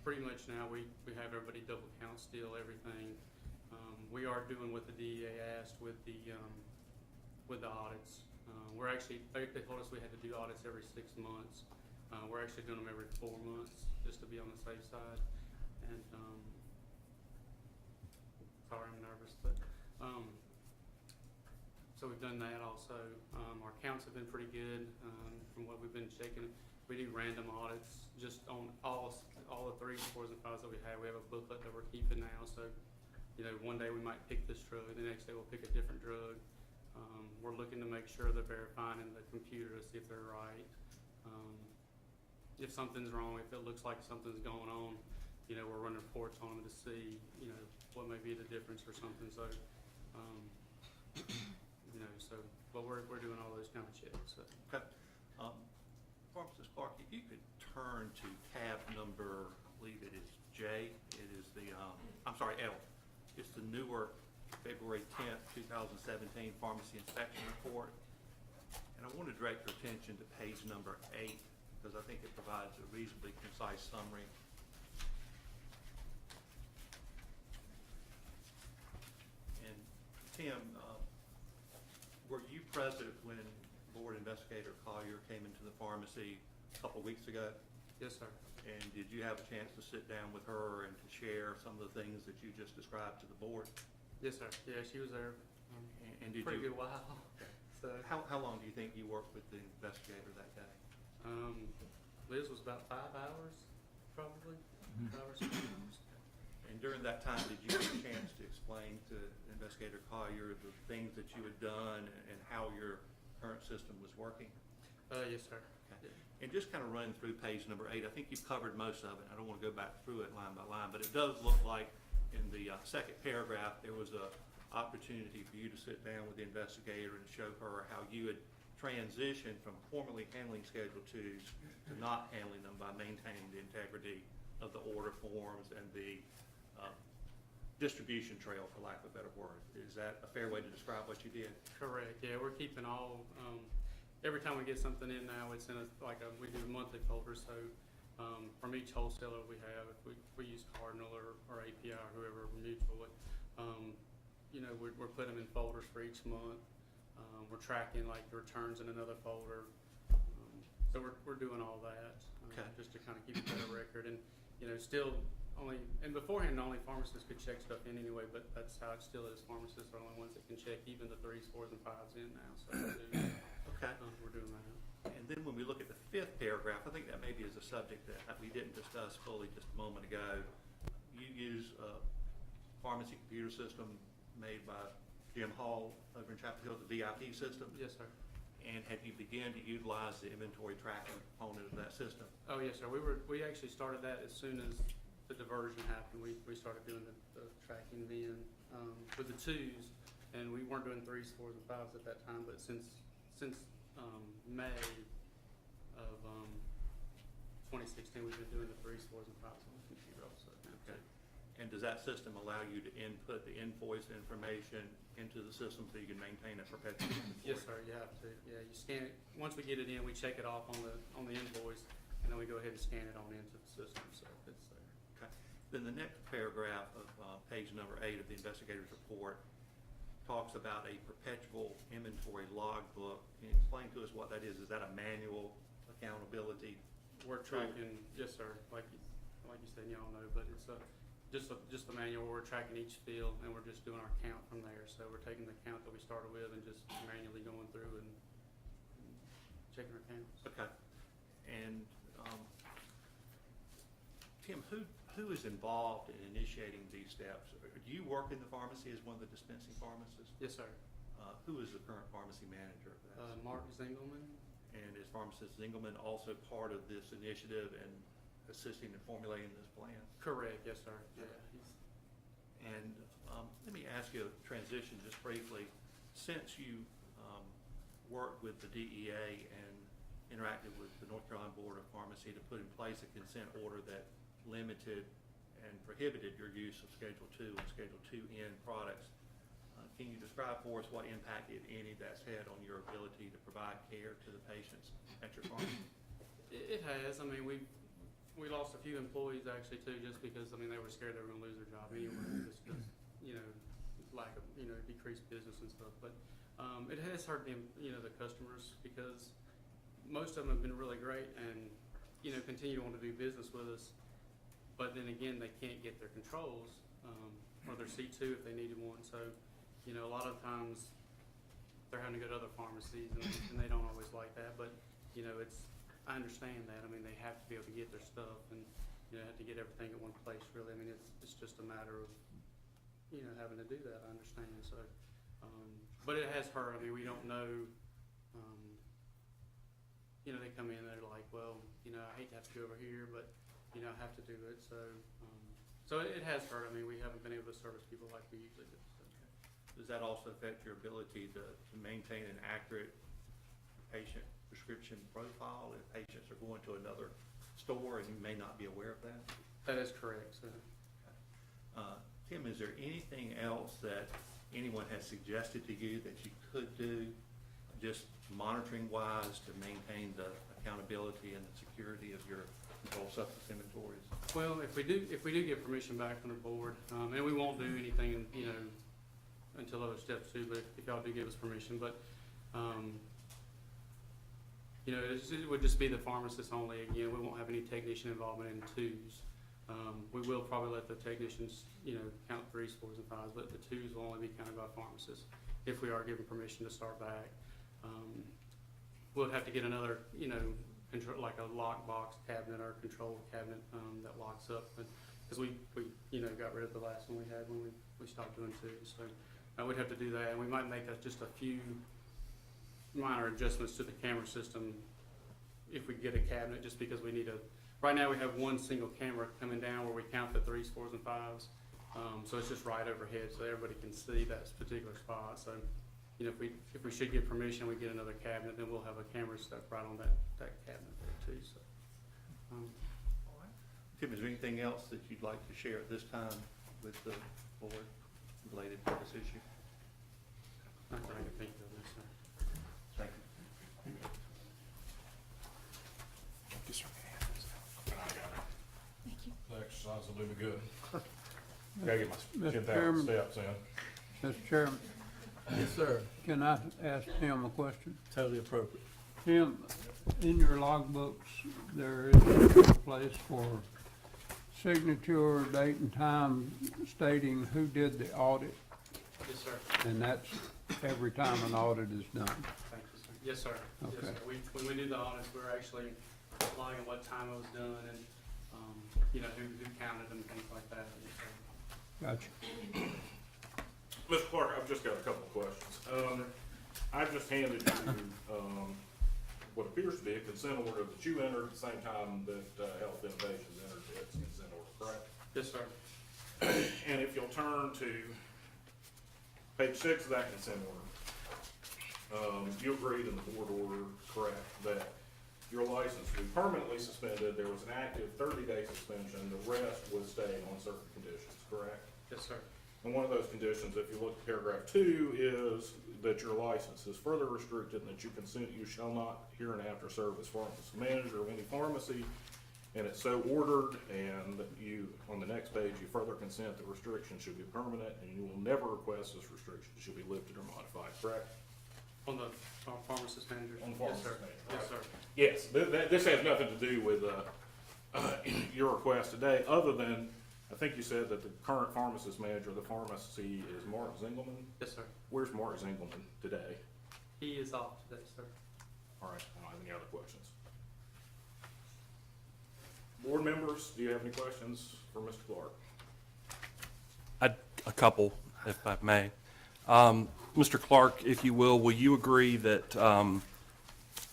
Pretty much now we have everybody double count still everything. We are doing what the DEA asked with the audits. We're actually, they told us we had to do audits every 6 months. We're actually doing them every 4 months just to be on the safe side. And sorry, I'm nervous, but so we've done that also. Our counts have been pretty good from what we've been checking. We do random audits just on all the 3s, 4s, and 5s that we have. We have a booklet that we're keeping now. So, you know, one day we might pick this drug, the next day we'll pick a different drug. We're looking to make sure they're verifying in the computer to see if they're right. if something's wrong, if it looks like something's going on, you know, we're running reports on them to see, you know, what may be the difference or something, so, you know, so, but we're doing all those kind of checks, so. Okay. Pharmacist Clark, if you could turn to tab number, I believe it is J, it is the, I'm sorry, L. It's the Newark, February 10th, 2017 Pharmacy Inspection Report. And I want to direct your attention to page number 8, because I think it provides a reasonably concise summary. And Tim, were you present when Board Investigator Collier came into the pharmacy a couple of weeks ago? Yes, sir. And did you have a chance to sit down with her and to share some of the things that you just described to the board? Yes, sir. Yeah, she was there, And did pretty you, good while, so. how long do you think you worked with the investigator that day? Liz was about 5 hours, probably, 5 or 6 hours. And during that time, did you get a chance to explain to Investigator Collier the things that you had done and how your current system was working? Yes, sir. Okay. And just kind of run through page number 8. I think you've covered most of it. I don't want to go back through it line by line, but it does look like in the second paragraph, there was a opportunity for you to sit down with the investigator and show her how you had transitioned from formerly handling Schedule IIs to not handling them by maintaining the integrity of the order forms and the distribution trail, for lack of a better word. Is that a fair way to describe what you did? Correct, yeah, we're keeping all, every time we get something in now, it's in a, we do monthly folders, so, from each wholesaler we have, if we use Cardinal or API or whoever, Mutual, you know, we're putting them in folders for each month. We're tracking like the returns in another folder. So we're doing all that, Okay. just to kind of keep a better record, and, you know, still only, and beforehand, only pharmacists could check stuff in anyway, but that's how it still is. Pharmacists are the only ones that can check even the 3s, 4s, and 5s in now, so Okay. we're doing that. And then when we look at the 5th paragraph, I think that maybe is a subject that we didn't discuss fully just a moment ago. You use a pharmacy computer system made by Jim Hall over in Chapel Hill, the VIP system. Yes, sir. And have you begun to utilize the inventory tracking component of that system? Oh, yes, sir. We actually started that as soon as the diversion happened. We started doing the tracking then, with the 2s, and we weren't doing 3s, 4s, and 5s at that time, but since May of 2016, we've been doing the 3s, 4s, and 5s on the computer also. Okay. And does that system allow you to input the invoice information into the system so you can maintain a perpetual inventory? Yes, sir, you have to. Yeah, you scan it. Once we get it in, we check it off on the invoice, and then we go ahead and scan it on into the system, so it's there. Okay. Then the next paragraph of page number 8 of the investigator's report talks about a perpetual inventory logbook. Can you explain to us what that is? Is that a manual accountability? We're tracking, yes, sir, like you said, y'all know, but it's just a manual. We're tracking each field, and we're just doing our count from there. So we're taking the count that we started with and just manually going through and checking our counts. Okay. And Tim, who is involved in initiating these steps? Do you work in the pharmacy as one of the dispensing pharmacists? Yes, sir. Who is the current pharmacy manager of that? Mark Zingelman. And is Pharmacist Zingelman also part of this initiative and assisting in formulating this plan? Correct, yes, sir. Yeah. And let me ask you a transition just briefly. Since you worked with the DEA and interacted with the North Carolina Board of Pharmacy to put in place a consent order that limited and prohibited your use of Schedule II and Schedule IIN products, can you describe for us what impact, if any, that's had on your ability to provide care to the patients at your pharmacy? It has. I mean, we lost a few employees actually too, just because, I mean, they were scared they were gonna lose their job anyway, just because, you know, lack of, you know, decreased business and stuff. But it has hurt them, you know, the customers, because most of them have been really great and, you know, continue to want to do business with us. But then again, they can't get their controls, or their C2 if they needed one. So, you know, a lot of times they're having to go to other pharmacies, and they don't always like that. But, you know, I understand that. I mean, they have to be able to get their stuff, and, you know, have to get everything at one place, really. I mean, it's just a matter of, you know, having to do that. I understand. So, but it has hurt. I mean, we don't know, they come in, they're like, well, I hate to have to go over here, but, I have to do it, so, so it has hurt. I mean, we haven't been able to service people like we usually do, so. Does that also affect your ability to maintain an accurate patient prescription profile if patients are going to another store and you may not be aware of that? That is correct, so. Tim, is there anything else that anyone has suggested to you that you could do, just monitoring wise, to maintain the accountability and the security of your controlled substance inventories? Well, if we do get permission back from the board, and we won't do anything, until other steps too, but if y'all do give us permission, but, it would just be the pharmacist only. Again, we won't have any technician involvement in twos. We will probably let the technicians, count 3s, 4s, and 5s, but the twos will only be counted by pharmacists if we are given permission to start back. We'll have to get another, control, like a lockbox cabinet or control cabinet, that locks up, because we got rid of the last one we had when we stopped doing twos, so we'd have to do that, and we might make just a few minor adjustments to the camera system if we get a cabinet, just because we need right now we have one single camera coming down where we count the 3s, 4s, and 5s. So it's just right overhead, so everybody can see that particular spot. So, if we should get permission, we get another cabinet, then we'll have a camera stuck right on that cabinet there too. So, Tim, is there anything else that you'd like to share at this time with the board related to this issue? not that I can think of this. Thank you. The exercise will do me good. Gotta get my Mr. 10,000 Chairman. steps in. Mr. Chairman, Yes, sir. can I ask Tim a question? Totally appropriate. Tim, in your logbooks, there is a place for signature, date and time stating who did the audit, Yes, sir. and that's every time an audit is done. Thank you, sir. Yes, sir. Yes, Okay. sir. When we do the audits, we're actually logging what time it was done and, who counted them, things like that. Gotcha. Mr. Clark, I've just got a couple of questions. I've just handed you, what appears to be a consent order that you entered at the same time that, Health Innovations entered its consent order, correct? Yes, sir. And if you'll turn to page 6 of that consent order, you agreed in the board order, correct, that your license would be permanently suspended. There was an active 30-day suspension. The rest was staying on certain conditions, correct? Yes, sir. And one of those conditions, if you look at paragraph 2, is that your license is further restricted and that you shall not hereinafter serve as pharmacy manager of any pharmacy, and it's so ordered, and you, on the next page, you further consent the restriction should be permanent, and you will never request this restriction should be lifted or modified, correct? On the pharmacist manager? On the Yes, pharmacist sir. manager, Yes, sir. Yes, this has nothing to do with, your request today, other than, I think you said that the current pharmacist manager of the pharmacy is Mark Zingelman. Yes, sir. Where's Mark Zingelman today? He is off today, sir. All right, I don't have any other questions. Board members, do you have any questions for Mr. Clark? A couple, if I may. Mr. Clark, if you will you agree that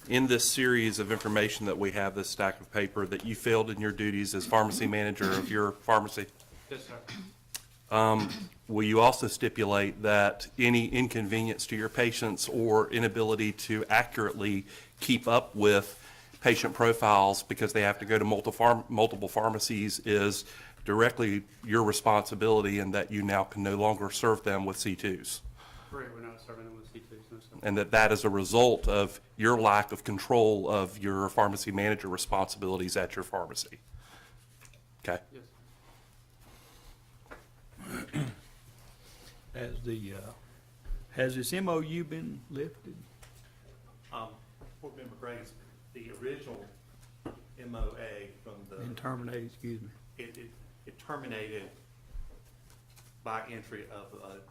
in this series of information that we have, this stack of paper, that you failed in your duties as pharmacy manager of your pharmacy? Yes, sir. Will you also stipulate that any inconvenience to your patients or inability to accurately keep up with patient profiles because they have to go to multiple pharmacies is directly your responsibility, and that you now can no longer serve them with C2s? Correct, we're not serving them with C2s, no, sir. And that is a result of your lack of control of your pharmacy manager responsibilities at your pharmacy? Okay? Yes, Has this MOU been lifted? Board Member Graves, the original MOA from Been terminated, excuse me. it terminated by entry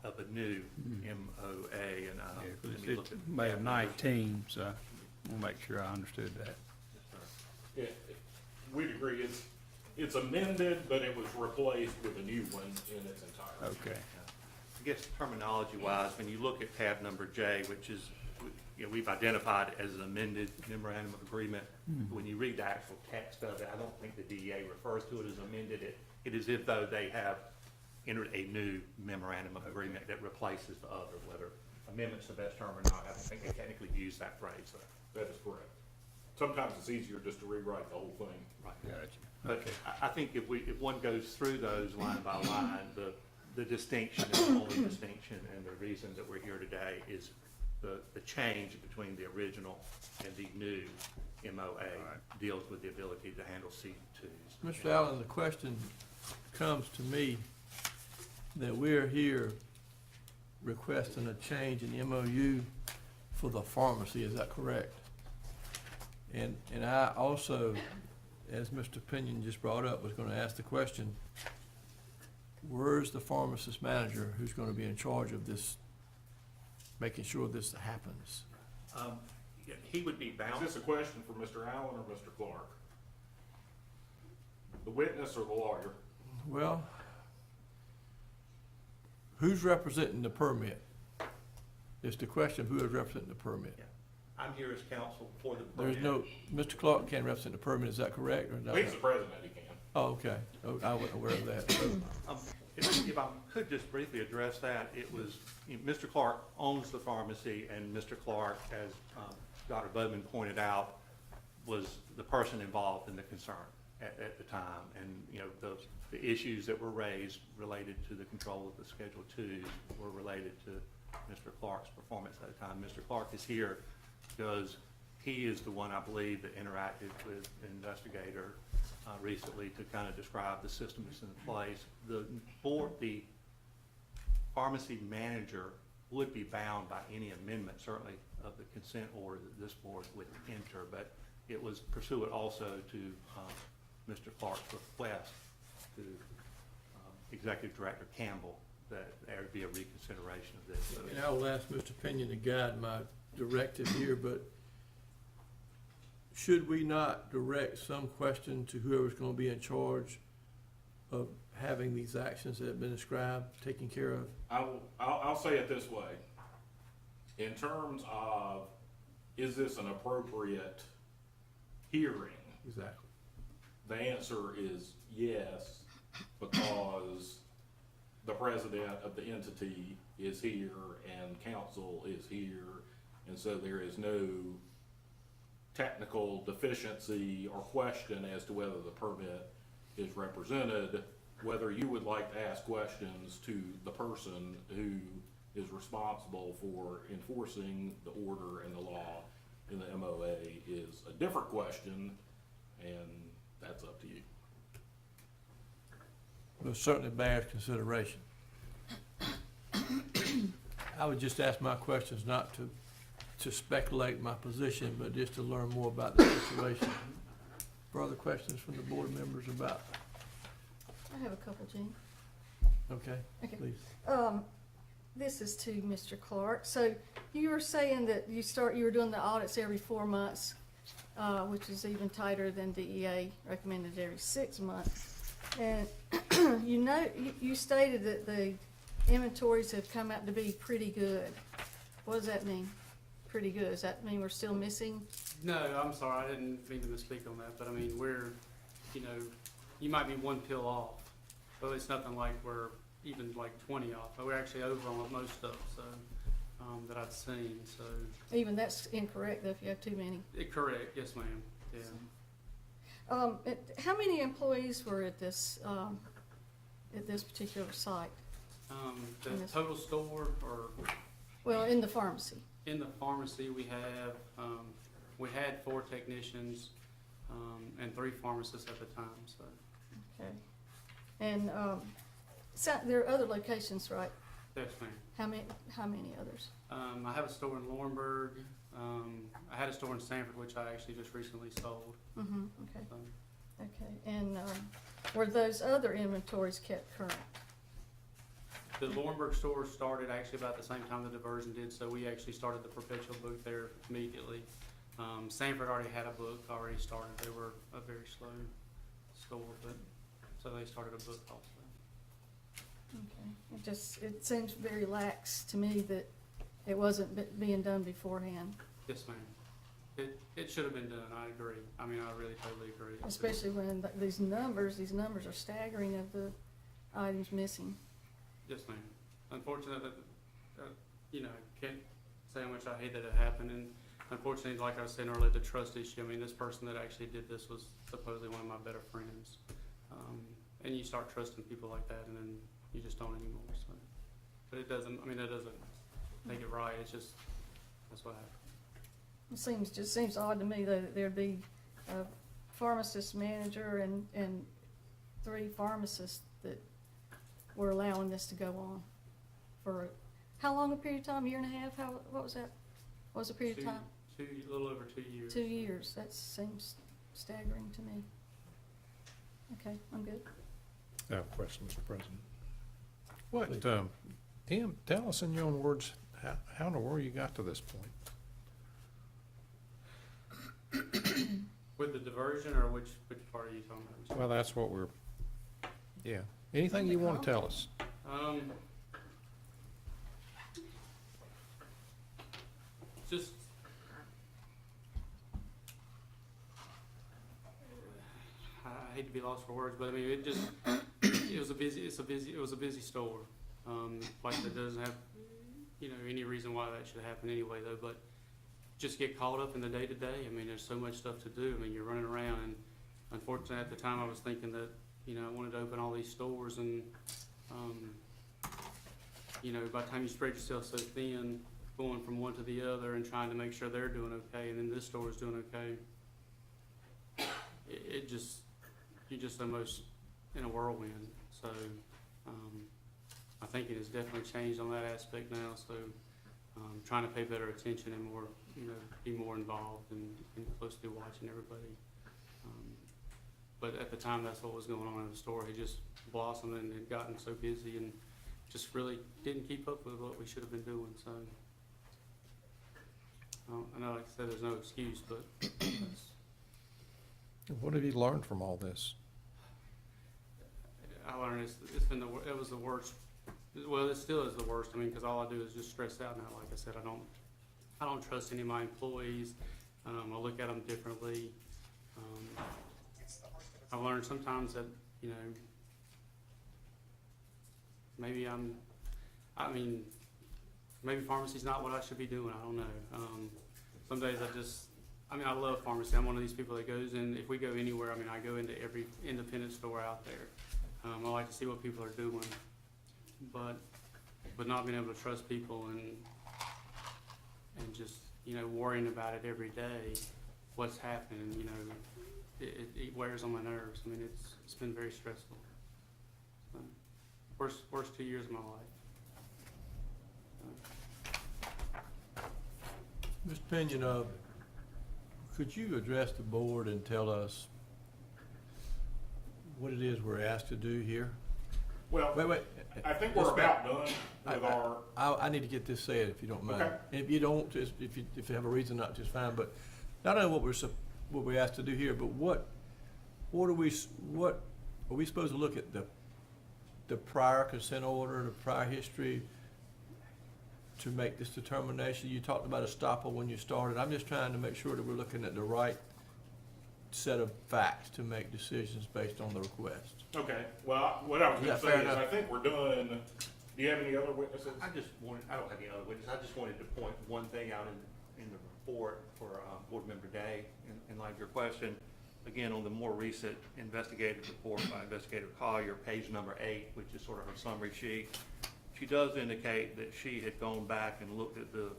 of a new MOA, and Yeah, 'cause let me look it's at. May of 19, so I want to make sure I understood that. Yeah, we'd agree, it's amended, but it was replaced with a new one in its entirety. Okay. I guess terminology-wise, when you look at tab number J, which is we've identified it as an amended memorandum of agreement. When you read the actual text of it, I don't think the DEA refers to it as amended. It is as though they have entered a new memorandum of agreement that replaces the other, whether amendment's the best term or not. I don't think they technically use that phrase, though. That is correct. Sometimes it's easier just to rewrite the whole thing. But I think if one goes through those line by line, the distinction, and the only distinction, and the reason that we're here today is the change between the original and the new MOA deals with the ability to handle C2s. Mr. Allen, the question comes to me that we're here requesting a change in the MOU for the pharmacy, is that correct? And I also, as Mr. Pinion just brought up, was gonna ask the question, where's the pharmacist manager who's gonna be in charge of this, making sure this happens? Yeah, he would be Is bound. this a question for Mr. Allen or Mr. Clark? The witness or the lawyer? Well, who's representing the permit? It's the question, who is representing the permit? I'm here as counsel for the permit. There's no, Mr. Clark can't represent the permit, is that correct? Or is that He's the president, he can. Oh, okay. Oh, I wasn't aware of that. If I could just briefly address that, it was, Mr. Clark owns the pharmacy, and Mr. Clark, as Dr. Bowman pointed out, was the person involved in the concern at the time. And, the issues that were raised related to the control of the Schedule IIs were related to Mr. Clark's performance at the time. Mr. Clark is here because he is the one, I believe, that interacted with an investigator recently to kind of describe the system that's in place. The pharmacy manager would be bound by any amendment, certainly of the consent order that this board would enter, but it was pursuant also to Mr. Clark's request to Executive Director Campbell that there would be a reconsideration of this. So And I will ask Mr. Pinion to guide my directive here, but should we not direct some question to whoever's gonna be in charge of having these actions that have been described, taken care of? I'll say it this way. In terms of, is this an appropriate hearing? Exactly. The answer is yes, because the president of the entity is here and council is here, and so there is no technical deficiency or question as to whether the permit is represented. Whether you would like to ask questions to the person who is responsible for enforcing the order and the law in the MOA is a different question, and that's up to you. But certainly bears consideration. I would just ask my questions not to speculate my position, but just to learn more about the situation. Further questions from the board members about, I have a couple, Gene. okay, Okay. please. This is to Mr. Clark. So you were saying that you were doing the audits every 4 months, which is even tighter than DEA recommended every 6 months. And you stated that the inventories have come out to be pretty good. What does that mean? Pretty good? Does that mean we're still missing? No, I'm sorry, I didn't mean to misspeak on that, but I mean, you might be one pill off, but it's nothing like we're even like 20 off, but we're actually over on most stuff, so, that I've seen, so. Even that's incorrect though, if you have too many. Correct, yes, ma'am, yeah. How many employees were at this particular site? The And this- total store, or Well, in the pharmacy. in the pharmacy, we had 4 technicians, and 3 pharmacists at the time, so. Okay. And, there are other locations, right? Yes, ma'am. How many others? I have a store in Laurinburg, I had a store in Sanford, which I actually just recently sold, Mm-hmm, okay, so. okay. And, were those other inventories kept current? The Laurinburg store started actually about the same time the diversion did, so we actually started the perpetual book there immediately. Sanford already had a book already started. They were a very slow store, but, so they started a book also. Okay. It seems very lax to me that It wasn't being done beforehand, Yes, ma'am. It should have been done, I agree. I mean, I really totally agree. especially when these numbers are staggering of the items missing. Yes, ma'am. Unfortunately, you know, can't say how much I hate that it happened, and unfortunately, like I was saying earlier, the trust issue, I mean, this person that actually did this was supposedly one of my better friends. And you start trusting people like that, and then you just don't anymore, so. But it doesn't, I mean, that doesn't make it right, it's just, that's what happened. It just seems odd to me that there'd be a pharmacist manager and 3 pharmacists that were allowing this to go on for, how long a period of time, 1.5 years? What was that? What was the period of time? A little over 2 years. 2 years, that seems staggering to me. Okay, I'm good. I have a question, Mr. President. What, Tim, tell us in your own words, how in the world you got to this point? With the diversion, or which part are you talking about? Well, that's what we're, yeah. Anything you want to tell us? Just, I hate to be lost for words, but I mean, it just, it was a busy store. Like that doesn't have, you know, any reason why that should happen anyway though, but just get caught up in the day-to-day. I mean, there's so much stuff to do. I mean, you're running around, and unfortunately at the time I was thinking that, you know, I wanted to open all these stores, and, you know, by the time you spread yourself so thin, going from one to the other and trying to make sure they're doing okay, and then this store is doing okay, it just, you're just almost in a whirlwind. So, I think it has definitely changed on that aspect now, so, trying to pay better attention and more, you know, be more involved and closely watching everybody. But at the time, that's what was going on in the store. It just blossomed and had gotten so busy and just really didn't keep up with what we should have been doing, so. I know, like I said, there's no excuse, but that's, What have you learned from all this? I learned it was the worst. Well, it still is the worst. I mean, because all I do is just stress out now. Like I said, I don't trust any of my employees. I look at them differently. I learned sometimes that, you know, maybe maybe pharmacy's not what I should be doing. I don't know. Some days I love pharmacy. I'm one of these people that goes in, if we go anywhere, I mean, I go into every independent store out there. I like to see what people are doing, but not being able to trust people and just, you know, worrying about it every day, what's happening, you know, it wears on my nerves. I mean, it's been very stressful. So, worst 2 years of my life. Mr. Pinion, could you address the board and tell us what it is we're asked to do here? Well, Wait. I think we're about done with our, I need to get this said, if you don't mind. Okay. If you don't, just, if you have a reason not to, it's fine, but not only what we're asked to do here, but what are we supposed to look at the prior consent order, the prior history to make this determination? You talked about estoppel when you started. I'm just trying to make sure that we're looking at the right set of facts to make decisions based on the request. okay, well, what I was Is gonna that fair say is, enough? I think we're done. Do you have any other witnesses? I don't have any other witnesses. I just wanted to point one thing out in the report for Board Member Day, in light of your question. Again, on the more recent investigative report by Investigator Collier, page number 8, which is sort of her summary sheet, she does indicate that she had gone back and looked at the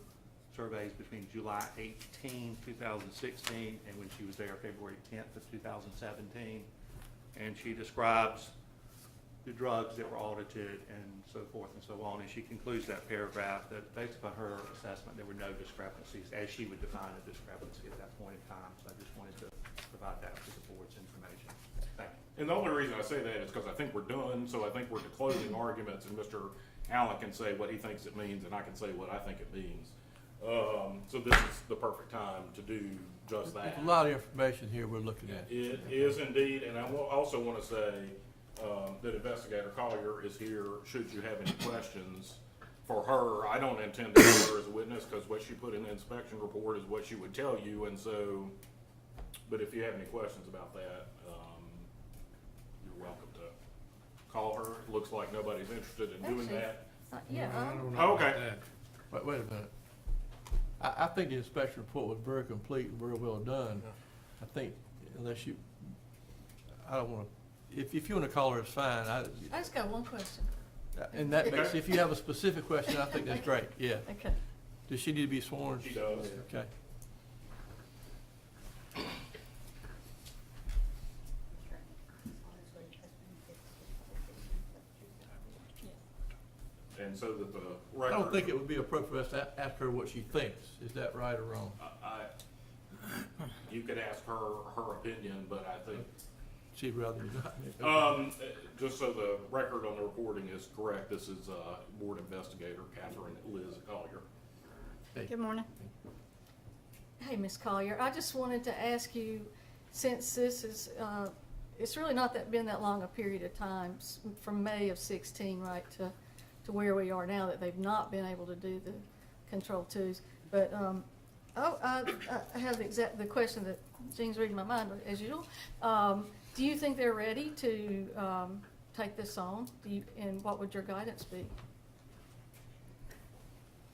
surveys between July 18, 2016, and when she was there February 10th of 2017. And she describes the drugs that were audited and so forth and so on. And she concludes that paragraph that based upon her assessment, there were no discrepancies, as she would define a discrepancy at that point in time. So I just wanted to provide that for the board's information. Thank you. And the only reason I say that is because I think we're done, so I think we're to closing arguments, and Mr. Allen can say what he thinks it means, and I can say what I think it means. So this is the perfect time to do just that. There's a lot of information here we're looking at. It is indeed, and I also want to say that Investigator Collier is here should you have any questions for her, I don't intend to have her as a witness, because what she put in the inspection report is what she would tell you, and so, but if you have any questions about that, you're welcome to call her. It looks like nobody's interested in doing Actually, that. Yeah, I don't know Oh, about okay. that. Wait a minute. I think the inspection report was very complete and very well done. I think unless you, I don't wanna, if you wanna call her, it's fine. I just got one question. And that makes, Okay. if you have a specific question, I think that's great, yeah. Okay. Does she need to be sworn? She does. Okay. And so that the I record. don't think it would be appropriate for us to ask her what she thinks. Is that right or wrong? You could ask her her opinion, but I think, She'd rather you not. just so the record on the recording is correct, this is, board investigator Catherine Liz Collier. Good morning. Hey, Ms. Collier, I just wanted to ask you, since this is, it's really not been that long a period of time, from May of 16, right, to where we are now, that they've not been able to do the Control 2s. But, I have the question that Jean's reading my mind, as usual. Do you think they're ready to take this on? And what would your guidance be?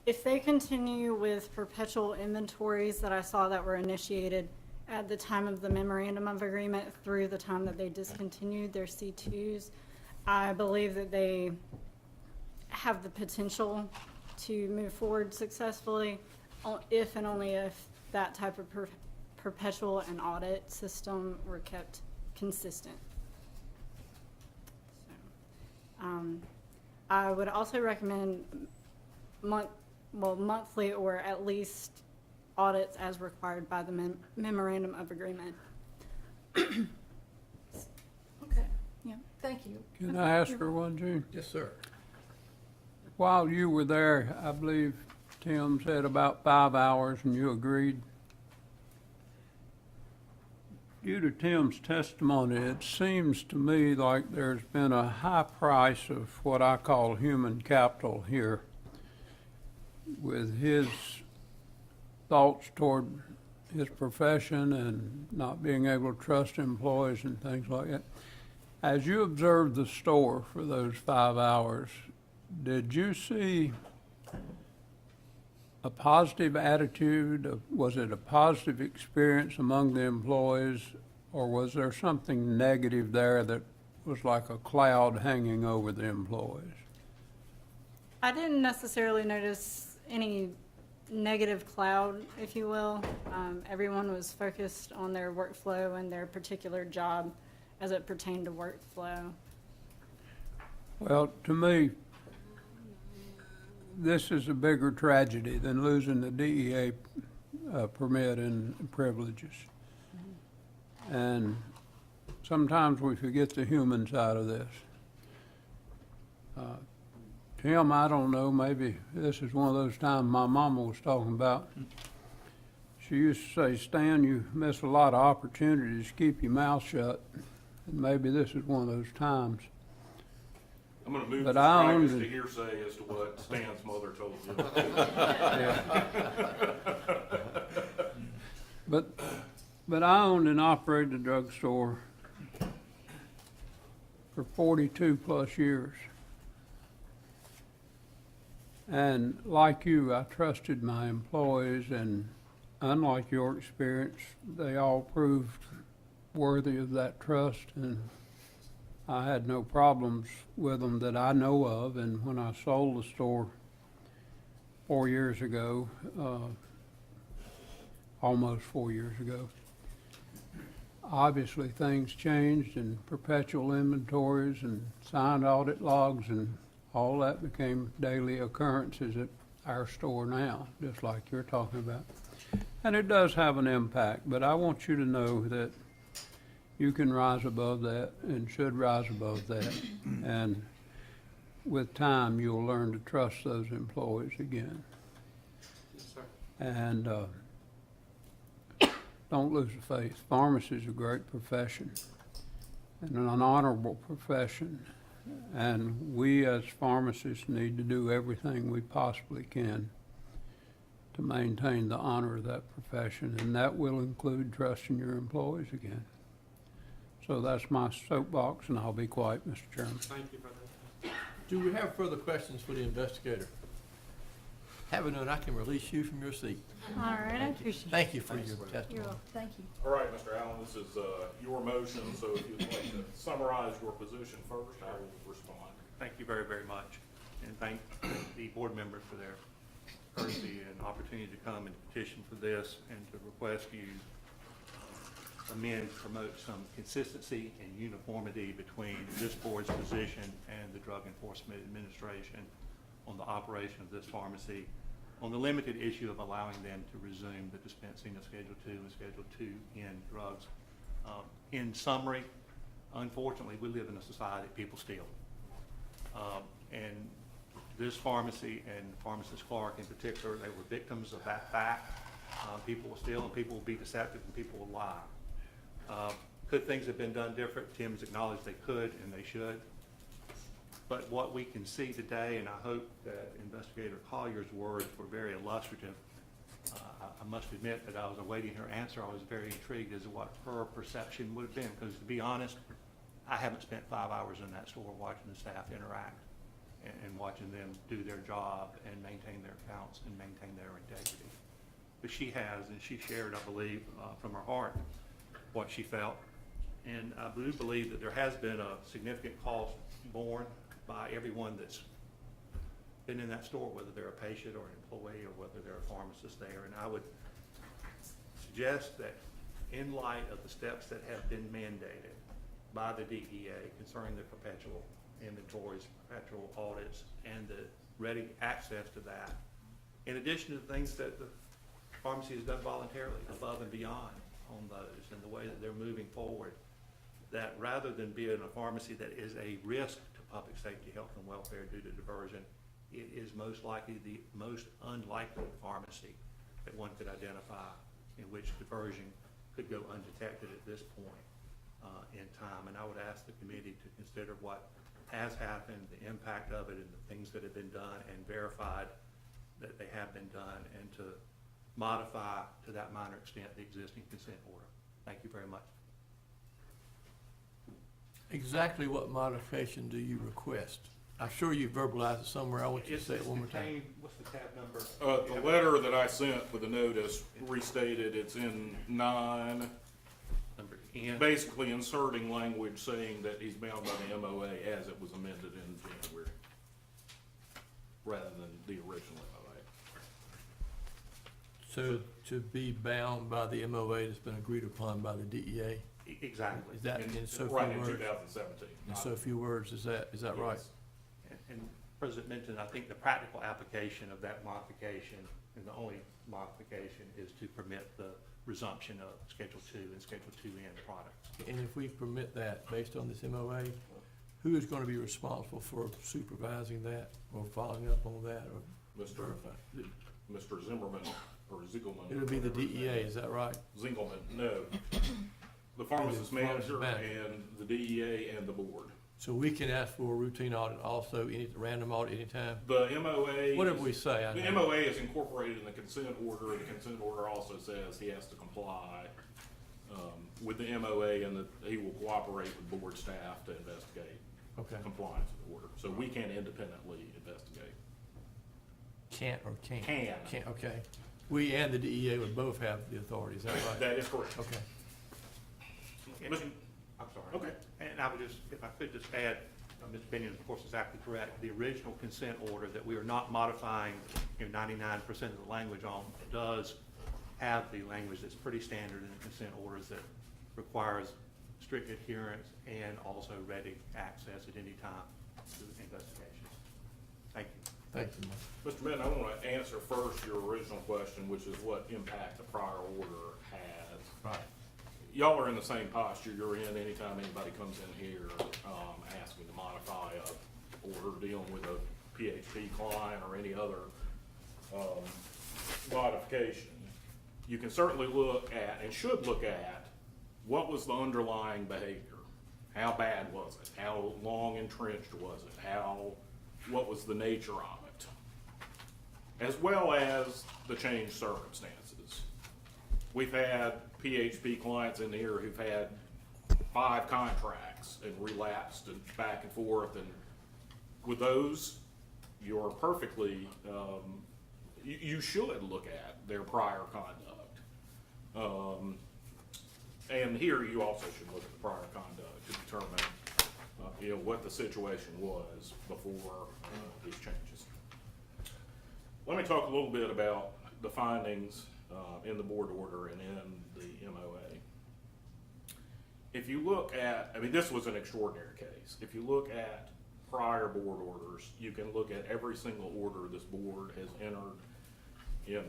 If they continue with perpetual inventories that I saw that were initiated at the time of the memorandum of agreement through the time that they discontinued their C2s, I believe that they have the potential to move forward successfully if and only if that type of perpetual and audit system were kept consistent. So, I would also recommend monthly or at least audits as required by the memorandum of agreement. Okay, Yeah. thank you. Can I ask her one, June? Yes, sir. While you were there, I believe Tim said about 5 hours and you agreed. Due to Tim's testimony, it seems to me like there's been a high price of what I call human capital here with his thoughts toward his profession and not being able to trust employees and things like that. As you observed the store for those 5 hours, did you see a positive attitude? Was it a positive experience among the employees, or was there something negative there that was like a cloud hanging over the employees? I didn't necessarily notice any negative cloud, if you will. Everyone was focused on their workflow and their particular job as it pertained to workflow. Well, to me, this is a bigger tragedy than losing the DEA permit and privileges. And sometimes we forget the human side of this. Tim, I don't know, maybe this is one of those times my mama was talking about. She used to say, Stan, you miss a lot of opportunities to keep your mouth shut. And maybe this is one of those times. I'm gonna move But this I practice owned to it. hearsay as to what Stan's mother told you. But I owned and operated a drugstore for 42 plus years. And like you, I trusted my employees, and unlike your experience, they all proved worthy of that trust, and I had no problems with them that I know of. And when I sold the store 4 years ago, almost 4 years ago, obviously things changed, and perpetual inventories and signed audit logs and all that became daily occurrences at our store now, just like you're talking about. And it does have an impact, but I want you to know that you can rise above that and should rise above that. And with time, you'll learn to trust those employees again. Yes, sir. And don't lose the faith. Pharmacy is a great profession and an honorable profession. And we as pharmacists need to do everything we possibly can to maintain the honor of that profession, and that will include trusting your employees again. So that's my soapbox, and I'll be quiet, Mr. Chairman. Thank you for that. Do we have further questions for the investigator? Having none, I can release you from your seat. All right, I appreciate it. Thank you for your You're testimony. welcome. Thank you. All right, Mr. Allen, this is your motion, so if you'd like to summarize your position first, I will respond. Thank you very, very much. And thank the board members for their courtesy and opportunity to come and petition for this and to request you amend, promote some consistency and uniformity between this board's position and the Drug Enforcement Administration on the operation of this pharmacy, on the limited issue of allowing them to resume the dispensing of Schedule II and Schedule IIN drugs. In summary, unfortunately, we live in a society that people steal. And this pharmacy and Pharmacist Clark in particular, they were victims of that fact. People will steal and people will be deceptive and people will lie. Could things have been done different? Tim's acknowledged they could and they should. But what we can see today, and I hope that Investigator Collier's words were very illustrative. I must admit that I was awaiting her answer. I was very intrigued as to what her perception would have been, because to be honest, I haven't spent 5 hours in that store watching the staff interact and watching them do their job and maintain their accounts and maintain their integrity. But she has, and she shared, I believe, from her heart what she felt. And I do believe that there has been a significant cost borne by everyone that's been in that store, whether they're a patient or an employee or whether they're a pharmacist there. And I would suggest that in light of the steps that have been mandated by the DEA concerning the perpetual inventories, perpetual audits, and the ready access to that, in addition to the things that the pharmacy has done voluntarily above and beyond on those and the way that they're moving forward, that rather than being a pharmacy that is a risk to public safety, health, and welfare due to diversion, it is most likely the most unlikely pharmacy that one could identify in which diversion could go undetected at this point in time. And I would ask the committee to consider what has happened, the impact of it, and the things that have been done and verified that they have been done, and to modify to that minor extent the existing consent order. Thank you very much. Exactly what modification do you request? I'm sure you verbalized it somewhere. I want you to say it one more time. What's the tab number? The letter that I sent with the notice restated, it's in 9, Number N. basically inserting language saying that he's bound by the MOA as it was amended in January, rather than the original MOA. So to be bound by the MOA that's been agreed upon by the DEA? Exactly. Is that in so few Right in words? 2017. In so few words, is that right? Yes. And President Minton, I think the practical application of that modification, and the only modification, is to permit the resumption of Schedule II and Schedule IIN products. And if we permit that based on this MOA, who is going to be responsible for supervising that or following up on that? Or Mr. Zimmerman, or Zingelman. it'll be the DEA, is that right? Zingelman, no. The pharmacist manager and the DEA and the board. So we can ask for a routine audit also, any random audit anytime? The MOA. Whatever we say, I The know. MOA is incorporated in the consent order. The consent order also says he has to comply with the MOA, and that he will cooperate with board staff to investigate Okay. compliance with the order. So we can independently investigate. Can't or can't? Can. Can't, okay. We and the DEA would both have the authority, is that right? That is correct. Okay. I'm sorry. Okay. And I would just, if I could just add, Mr. Binion, of course, is exactly correct. The original consent order that we are not modifying, 99% of the language on, does have the language that's pretty standard in the consent orders that requires strict adherence and also ready access at any time to investigations. Thank you. Thank you, Mike. Mr. Minton, I want to answer first your original question, which is what impact the prior order has. Right. Y'all are in the same posture you're in anytime anybody comes in here, asking to modify a order dealing with a PHP client or any other, modification. You can certainly look at, and should look at, what was the underlying behavior. How bad was it? How long entrenched was it? What was the nature of it? As well as the changed circumstances. We've had PHP clients in here who've had 5 contracts and relapsed and back and forth, and with those, you're perfectly, you should look at their prior conduct. And here you also should look at the prior conduct to determine, what the situation was before these changes. Let me talk a little bit about the findings in the board order and in the MOA. If you look at, this was an extraordinary case. If you look at prior board orders, you can look at every single order this board has entered in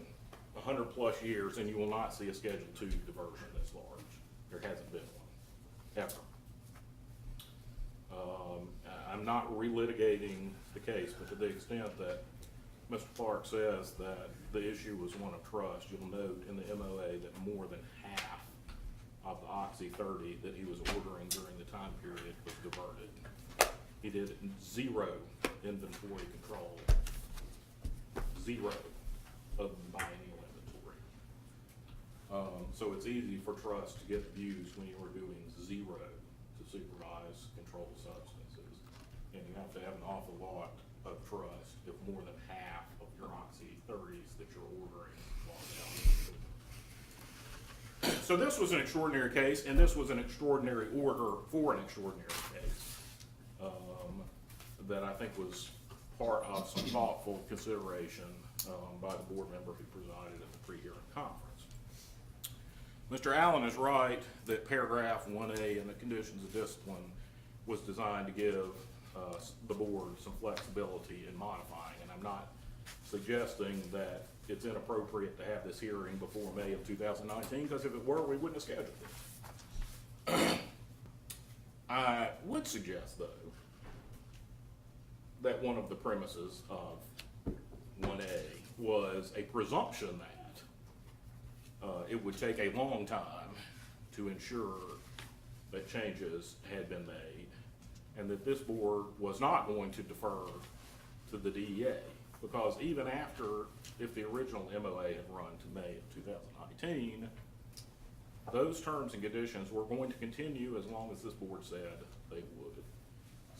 100+ years, and you will not see a Schedule II diversion this large. There hasn't been one, ever. I'm not relitigating the case, but to the extent that Mr. Clark says that the issue was one of trust, you'll note in the MOA that more than half of the Oxy 30 that he was ordering during the time period was diverted. He did 0 inventory control, 0 of the biennial inventory. So it's easy for trust to get abused when you are doing 0 to supervise controlled substances. And you have to have an awful lot of trust if more than half of your Oxy 30s that you're ordering fall down. So this was an extraordinary case, and this was an extraordinary order for an extraordinary case that I think was part of some thoughtful consideration by the board member who presided at the pre-hearing conference. Mr. Allen is right that paragraph 1A in the conditions of discipline was designed to give the board some flexibility in modifying, and I'm not suggesting that it's inappropriate to have this hearing before May of 2019, because if it were, we wouldn't have scheduled it. I would suggest, though, that one of the premises of 1A was a presumption that it would take a long time to ensure that changes had been made, and that this board was not going to defer to the DEA, because even after, if the original MOA had run to May of 2019, those terms and conditions were going to continue as long as this board said they would.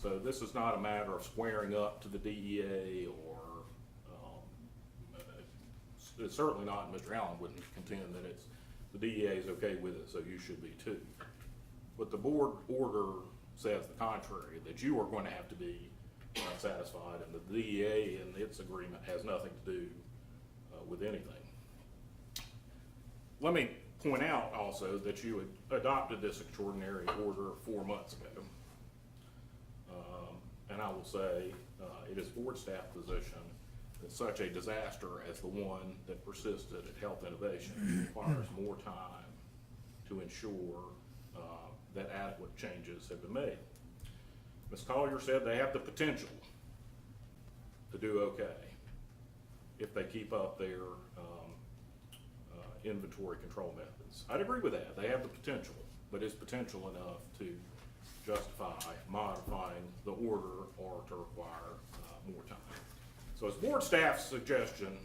So this is not a matter of squaring up to the DEA, or it's certainly not, Mr. Allen wouldn't contend that it's, the DEA is okay with it, so you should be too. But the board order says the contrary, that you are going to have to be satisfied, and the DEA and its agreement has nothing to do with anything. Let me point out also that you had adopted this extraordinary order 4 months ago. And I will say, it is board staff position that such a disaster as the one that persisted at Health Innovation requires more time to ensure that adequate changes have been made. Ms. Collier said they have the potential to do okay if they keep up their inventory control methods. I'd agree with that. They have the potential, but is potential enough to justify modifying the order or to require more time? So it's board staff's suggestion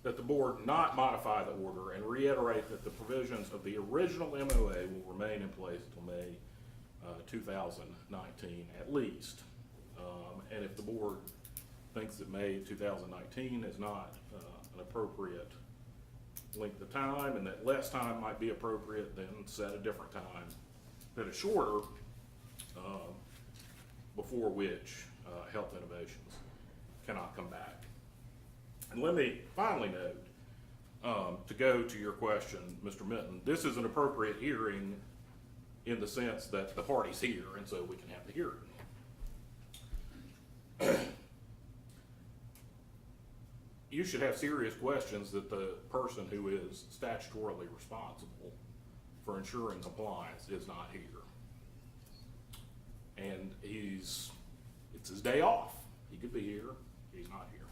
that the board not modify the order and reiterate that the provisions of the original MOA will remain in place until May 2019 at least. And if the board thinks that May 2019 is not an appropriate length of time, and that less time might be appropriate, then set a different time that is shorter, before which Health Innovations cannot come back. And let me finally note, to go to your question, Mr. Minton, this is an appropriate hearing in the sense that the party's here, and so we can have the hearing. You should have serious questions that the person who is statutorily responsible for ensuring compliance is not here. And it's his day off. He could be here, he's not here.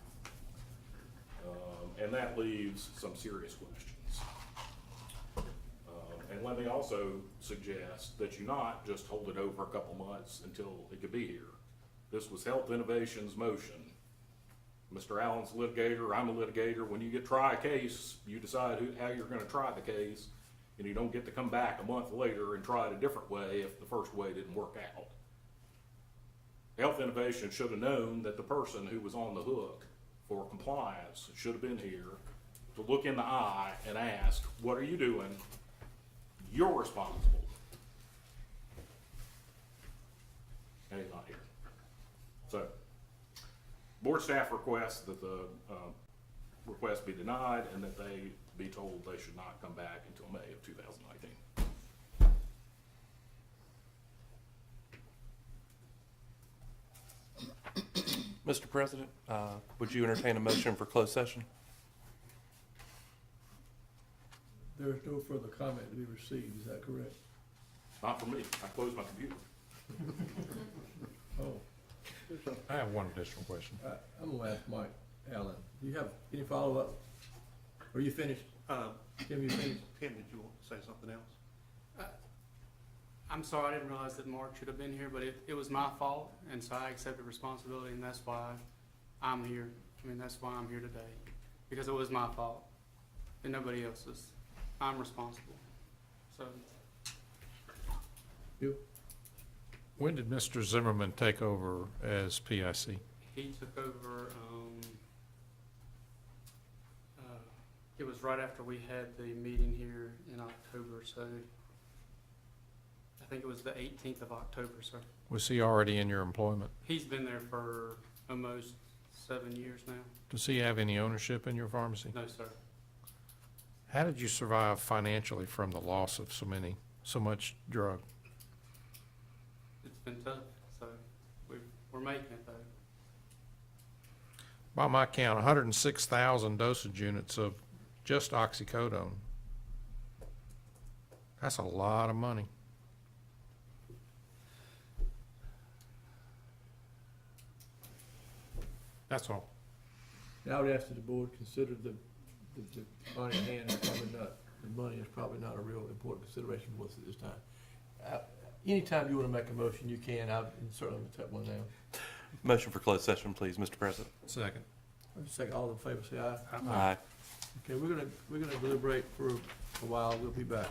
And that leaves some serious questions. And let me also suggest that you not just hold it over a couple months until it could be here. This was Health Innovations motion. Mr. Allen's a litigator, I'm a litigator. When you get try a case, you decide how you're gonna try the case, and you don't get to come back a month later and try it a different way if the first way didn't work out. Health Innovation should have known that the person who was on the hook for compliance should have been here to look in the eye and ask, what are you doing? You're responsible. And he's not here. So, board staff requests that the request be denied and that they be told they should not come back until May of 2019. Mr. President, would you entertain a motion for closed session? There is no further comment to be received, is that correct? Not for me, I closed my computer. Oh, I have one additional question. I'm gonna ask Mike Allen, do you have any follow-up? Are you finished? Tim, you finished? Tim, did you want to say something else? I'm sorry, I didn't realize that Mark should have been here, but it was my fault, and so I accepted responsibility, and that's why I'm here. I mean, that's why I'm here today, because it was my fault, and nobody else's. I'm responsible. So, You? When did Mr. Zimmerman take over as PIC? he took over, it was right after we had the meeting here in October, so I think it was the 18th of October, sir. Was he already in your employment? He's been there for almost 7 years now. Does he have any ownership in your pharmacy? No, sir. How did you survive financially from the loss of so much drug? It's been tough, so we're making it though. By my count, 106,000 dosage units of just oxycodone. That's a lot of money. That's all. Now I would ask that the board consider the money in hand is probably not, the money is probably not a real important consideration for us at this time. Anytime you want to make a motion, you can. I certainly will take one now. Motion for closed session, please, Mr. President. Second. Second, all in favor, say aye. Aye. Okay, we're gonna deliberate for a while. We'll be back.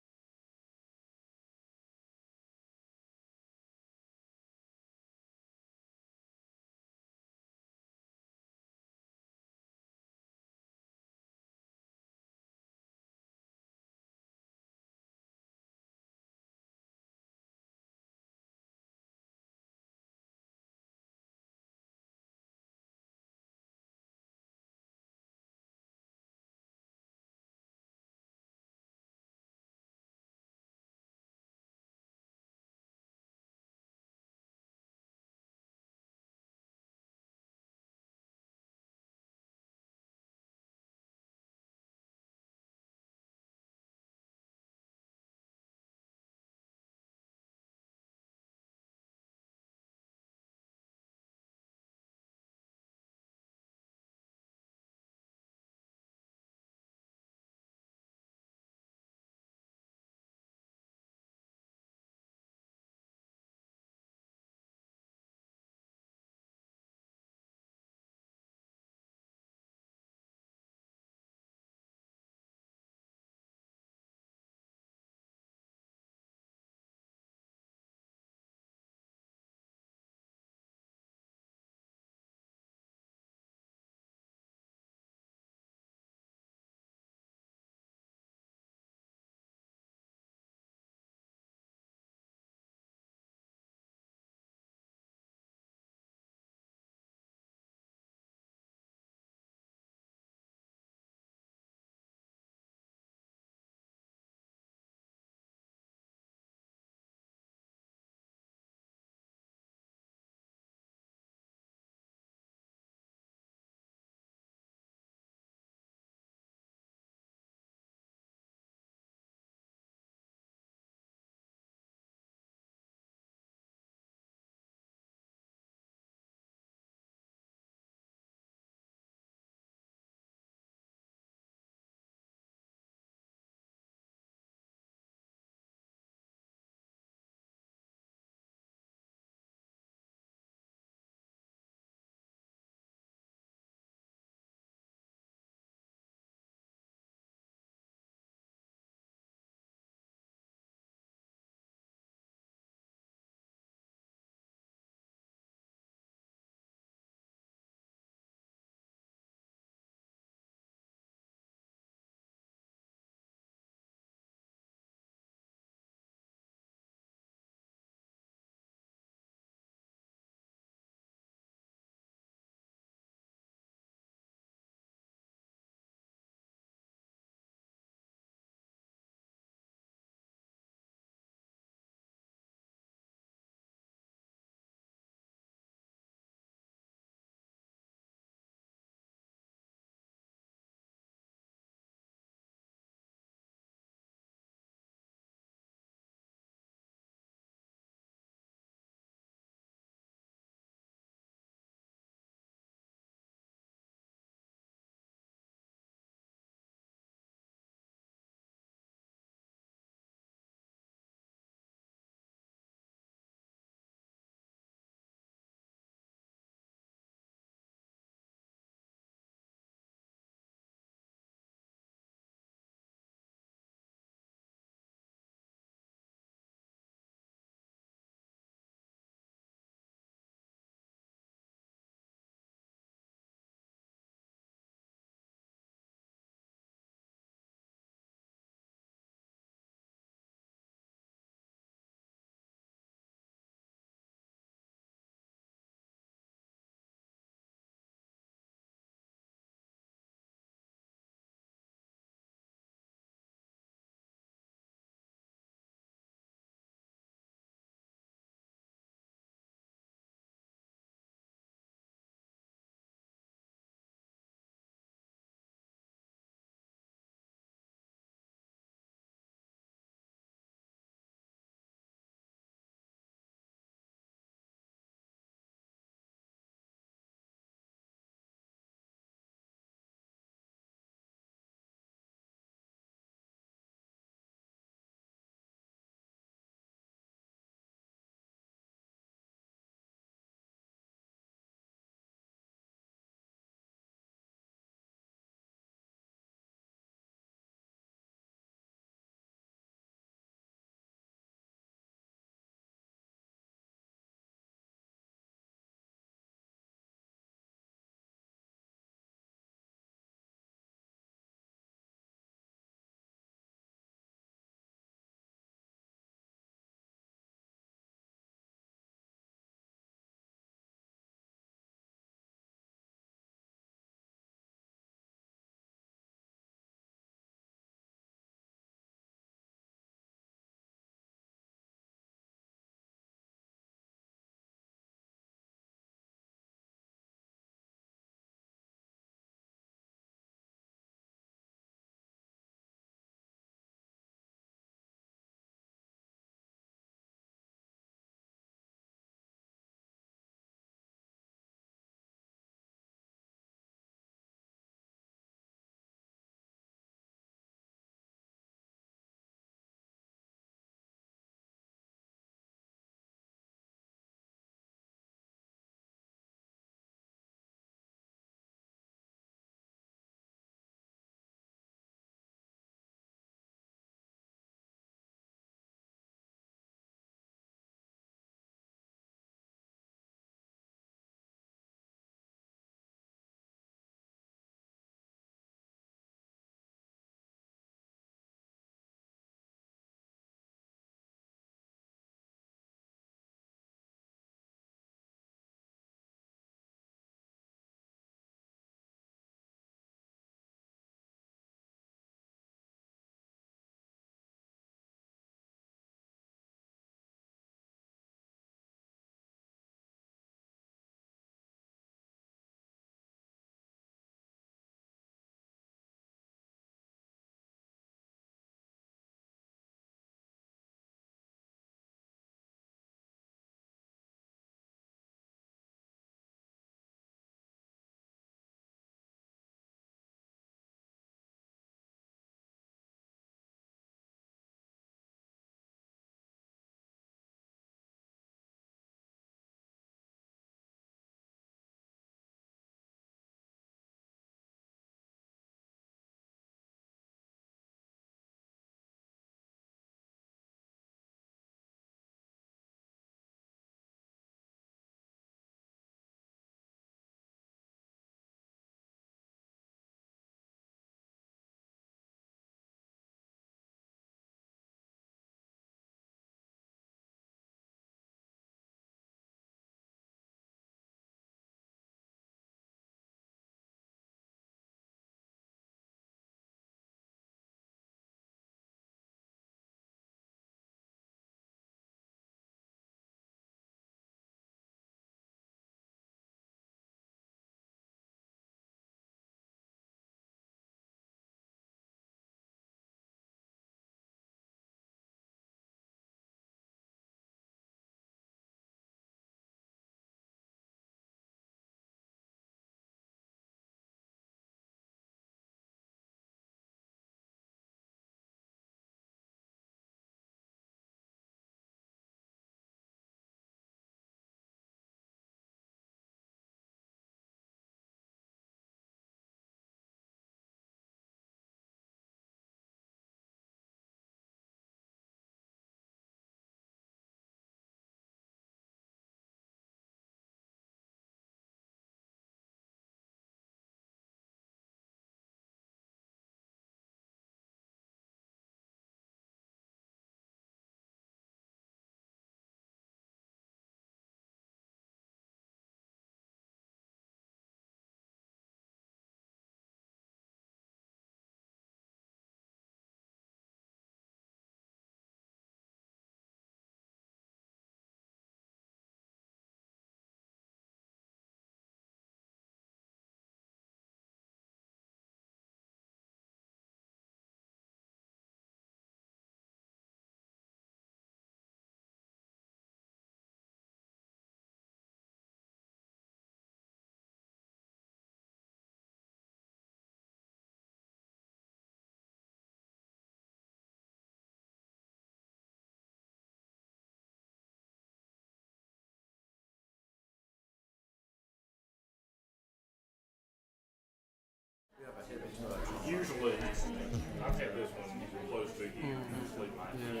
Usually, I've had this one close to here, usually my end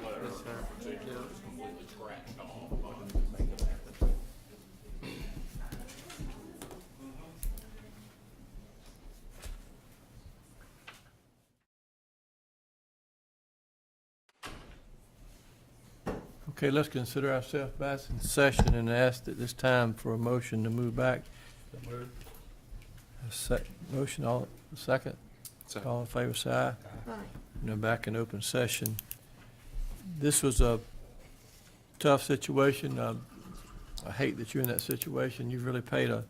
letter in particular is completely cracked off. I didn't think of that. Okay, let's consider ourselves back in session and ask at this time for a motion to move back. Motion, all, second? Second. All in favor, say aye. Aye. Now back in open session. This was a tough situation. I hate that you're in that situation. You've really paid a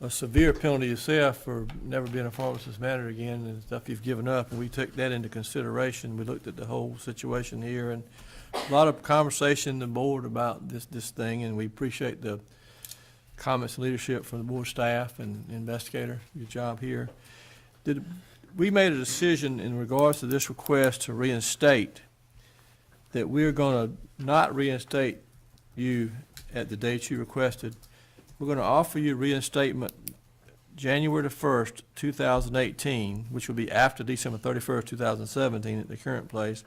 severe penalty yourself for never being a pharmacist manager again and stuff you've given up, and we took that into consideration. We looked at the whole situation here, and a lot of conversation in the board about this thing, and we appreciate the comments and leadership from the board staff and investigator, your job here. We made a decision in regards to this request to reinstate, that we're gonna not reinstate you at the date you requested. We're gonna offer you reinstatement January the 1st, 2018, which will be after December 31st, 2017 at the current place.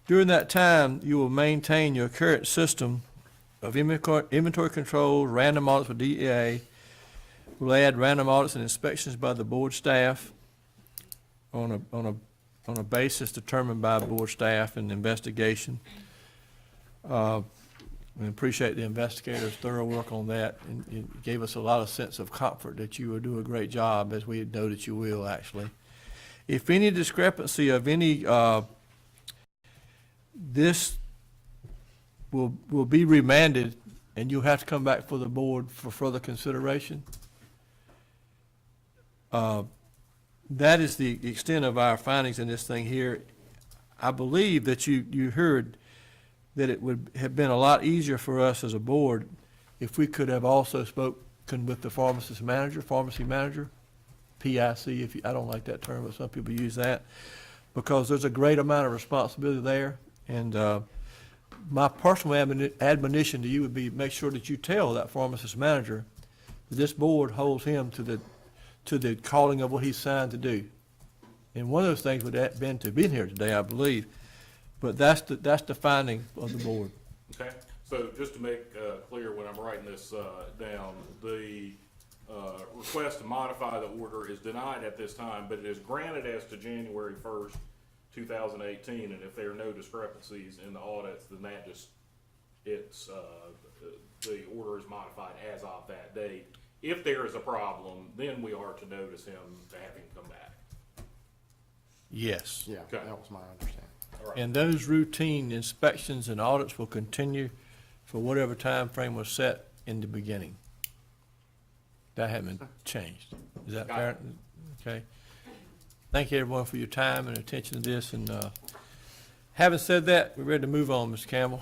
During that time, you will maintain your current system of inventory control, random audits with DEA. We'll add random audits and inspections by the board staff on a basis determined by board staff and investigation. We appreciate the investigators' thorough work on that, and it gave us a lot of sense of comfort that you will do a great job, as we know that you will, actually. If any discrepancy of any, this will be remanded, and you'll have to come back for the board for further consideration. That is the extent of our findings in this thing here. I believe that you heard that it would have been a lot easier for us as a board if we could have also spoken with the pharmacy manager, PIC, I don't like that term, but some people use that, because there's a great amount of responsibility there. And my personal admonition to you would be, make sure that you tell that pharmacist manager that this board holds him to the calling of what he's signed to do. And one of those things would have been to be here today, I believe. But that's the finding of the board. Okay, so just to make clear when I'm writing this down, the request to modify the order is denied at this time, but it is granted as to January 1st, 2018, and if there are no discrepancies in the audits, then that just, the order is modified as of that date. If there is a problem, then we are to notice him to have him come back. Yes. Yeah, Okay. that was my understanding. All right. And those routine inspections and audits will continue for whatever time frame was set in the beginning. That hasn't changed. Is that Got fair? it. Okay. Thank you, everyone, for your time and attention to this. And having said that, we're ready to move on, Mr. Campbell.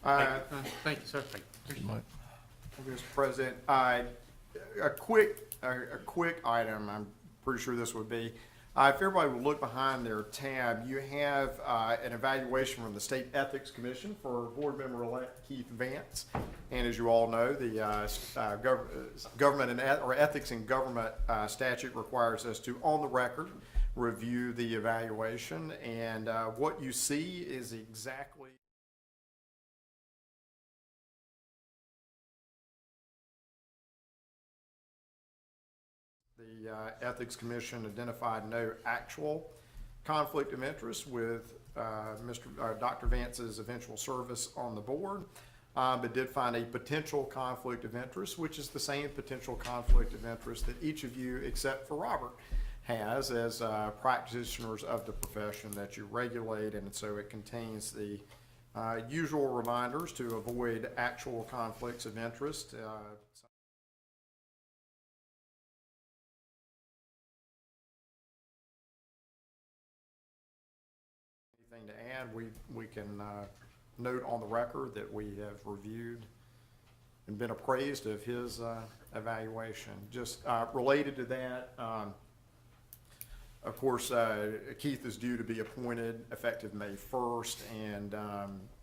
Thank you, sir. Mike. Mr. President, a quick item, I'm pretty sure this would be, if everybody would look behind their tab, you have an evaluation from the State Ethics Commission for Board Member-elect Keith Vance. And as you all know, the Ethics in Government statute requires us to, on the record, review the evaluation. And what you see is exactly the Ethics Commission identified no actual conflict of interest with Dr. Vance's eventual service on the board, but did find a potential conflict of interest, which is the same potential conflict of interest that each of you, except for Robert, has as practitioners of the profession that you regulate. And so it contains the usual reminders to avoid actual conflicts of interest. Anything to add, we can note on the record that we have reviewed and been appraised of his evaluation. Just related to that, of course, Keith is due to be appointed effective May 1st, and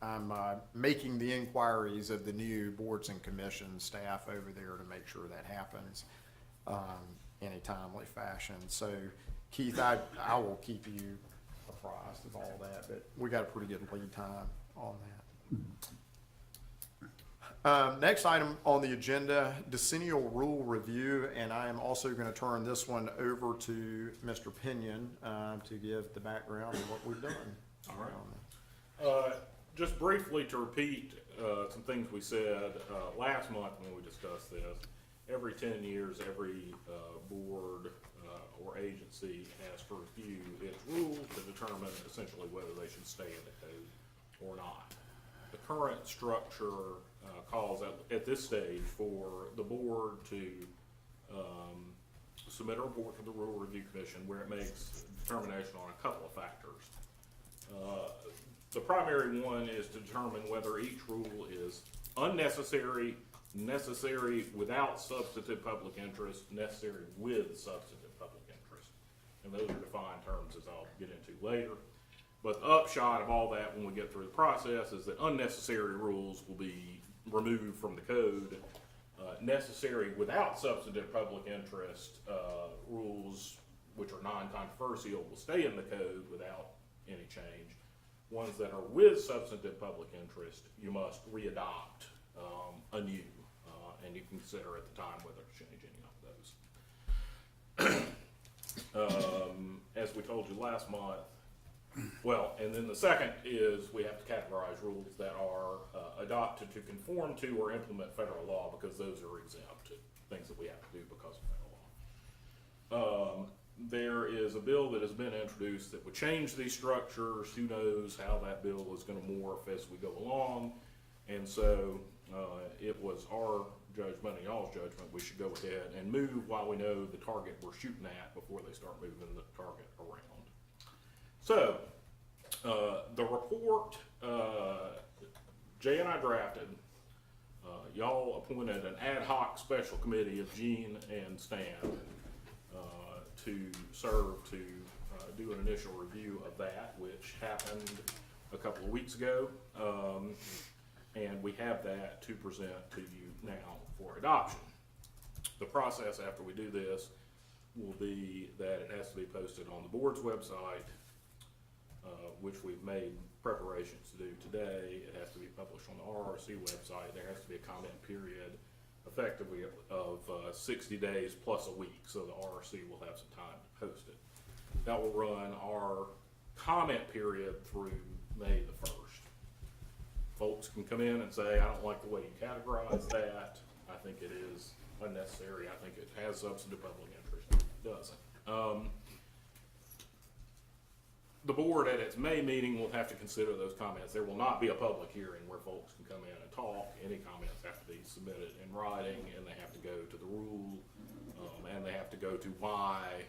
I'm making the inquiries of the new boards and commissions staff over there to make sure that happens. in a timely fashion. So Keith, I will keep you apprised of all that, but we got a pretty good lead time on that. Next item on the agenda, decennial rule review, and I am also going to turn this one over to Mr. Pinion to give the background of what we've done. All right. Just briefly to repeat some things we said last month when we discussed this. Every 10 years, every board or agency has to review its rules to determine essentially whether they should stay in the code or not. The current structure calls at this stage for the board to submit a report to the Rule Review Commission where it makes determination on a couple of factors. The primary one is to determine whether each rule is unnecessary, necessary without substantive public interest, necessary with substantive public interest. And those are defined terms as I'll get into later. But the upshot of all that when we get through the process is that unnecessary rules will be removed from the code. Necessary without substantive public interest rules, which are non-controversial, will stay in the code without any change. Ones that are with substantive public interest, you must readopt anew, and you can consider at the time whether to change any of those. As we told you last month, well, and then the second is we have to categorize rules that are adopted to conform to or implement federal law, because those are exempt, things that we have to do because of federal law. There is a bill that has been introduced that would change these structures. Who knows how that bill is going to morph as we go along. And so it was our judgment and y'all's judgment we should go ahead and move while we know the target we're shooting at before they start moving the target around. So the report Jay and I drafted, y'all appointed an ad hoc special committee of Gene and Stan to serve to do an initial review of that, which happened a couple of weeks ago. And we have that to present to you now for adoption. The process after we do this will be that it has to be posted on the board's website, which we've made preparations to do today. It has to be published on the RRC website. There has to be a comment period effectively of 60 days plus a week, so the RRC will have some time to post it. That will run our comment period through May the 1st. Folks can come in and say, I don't like the way you categorize that. I think it is unnecessary. I think it has substantive public interest. It doesn't. The board at its May meeting will have to consider those comments. There will not be a public hearing where folks can come in and talk. Any comments have to be submitted in writing, and they have to go to the rule, and they have to go to why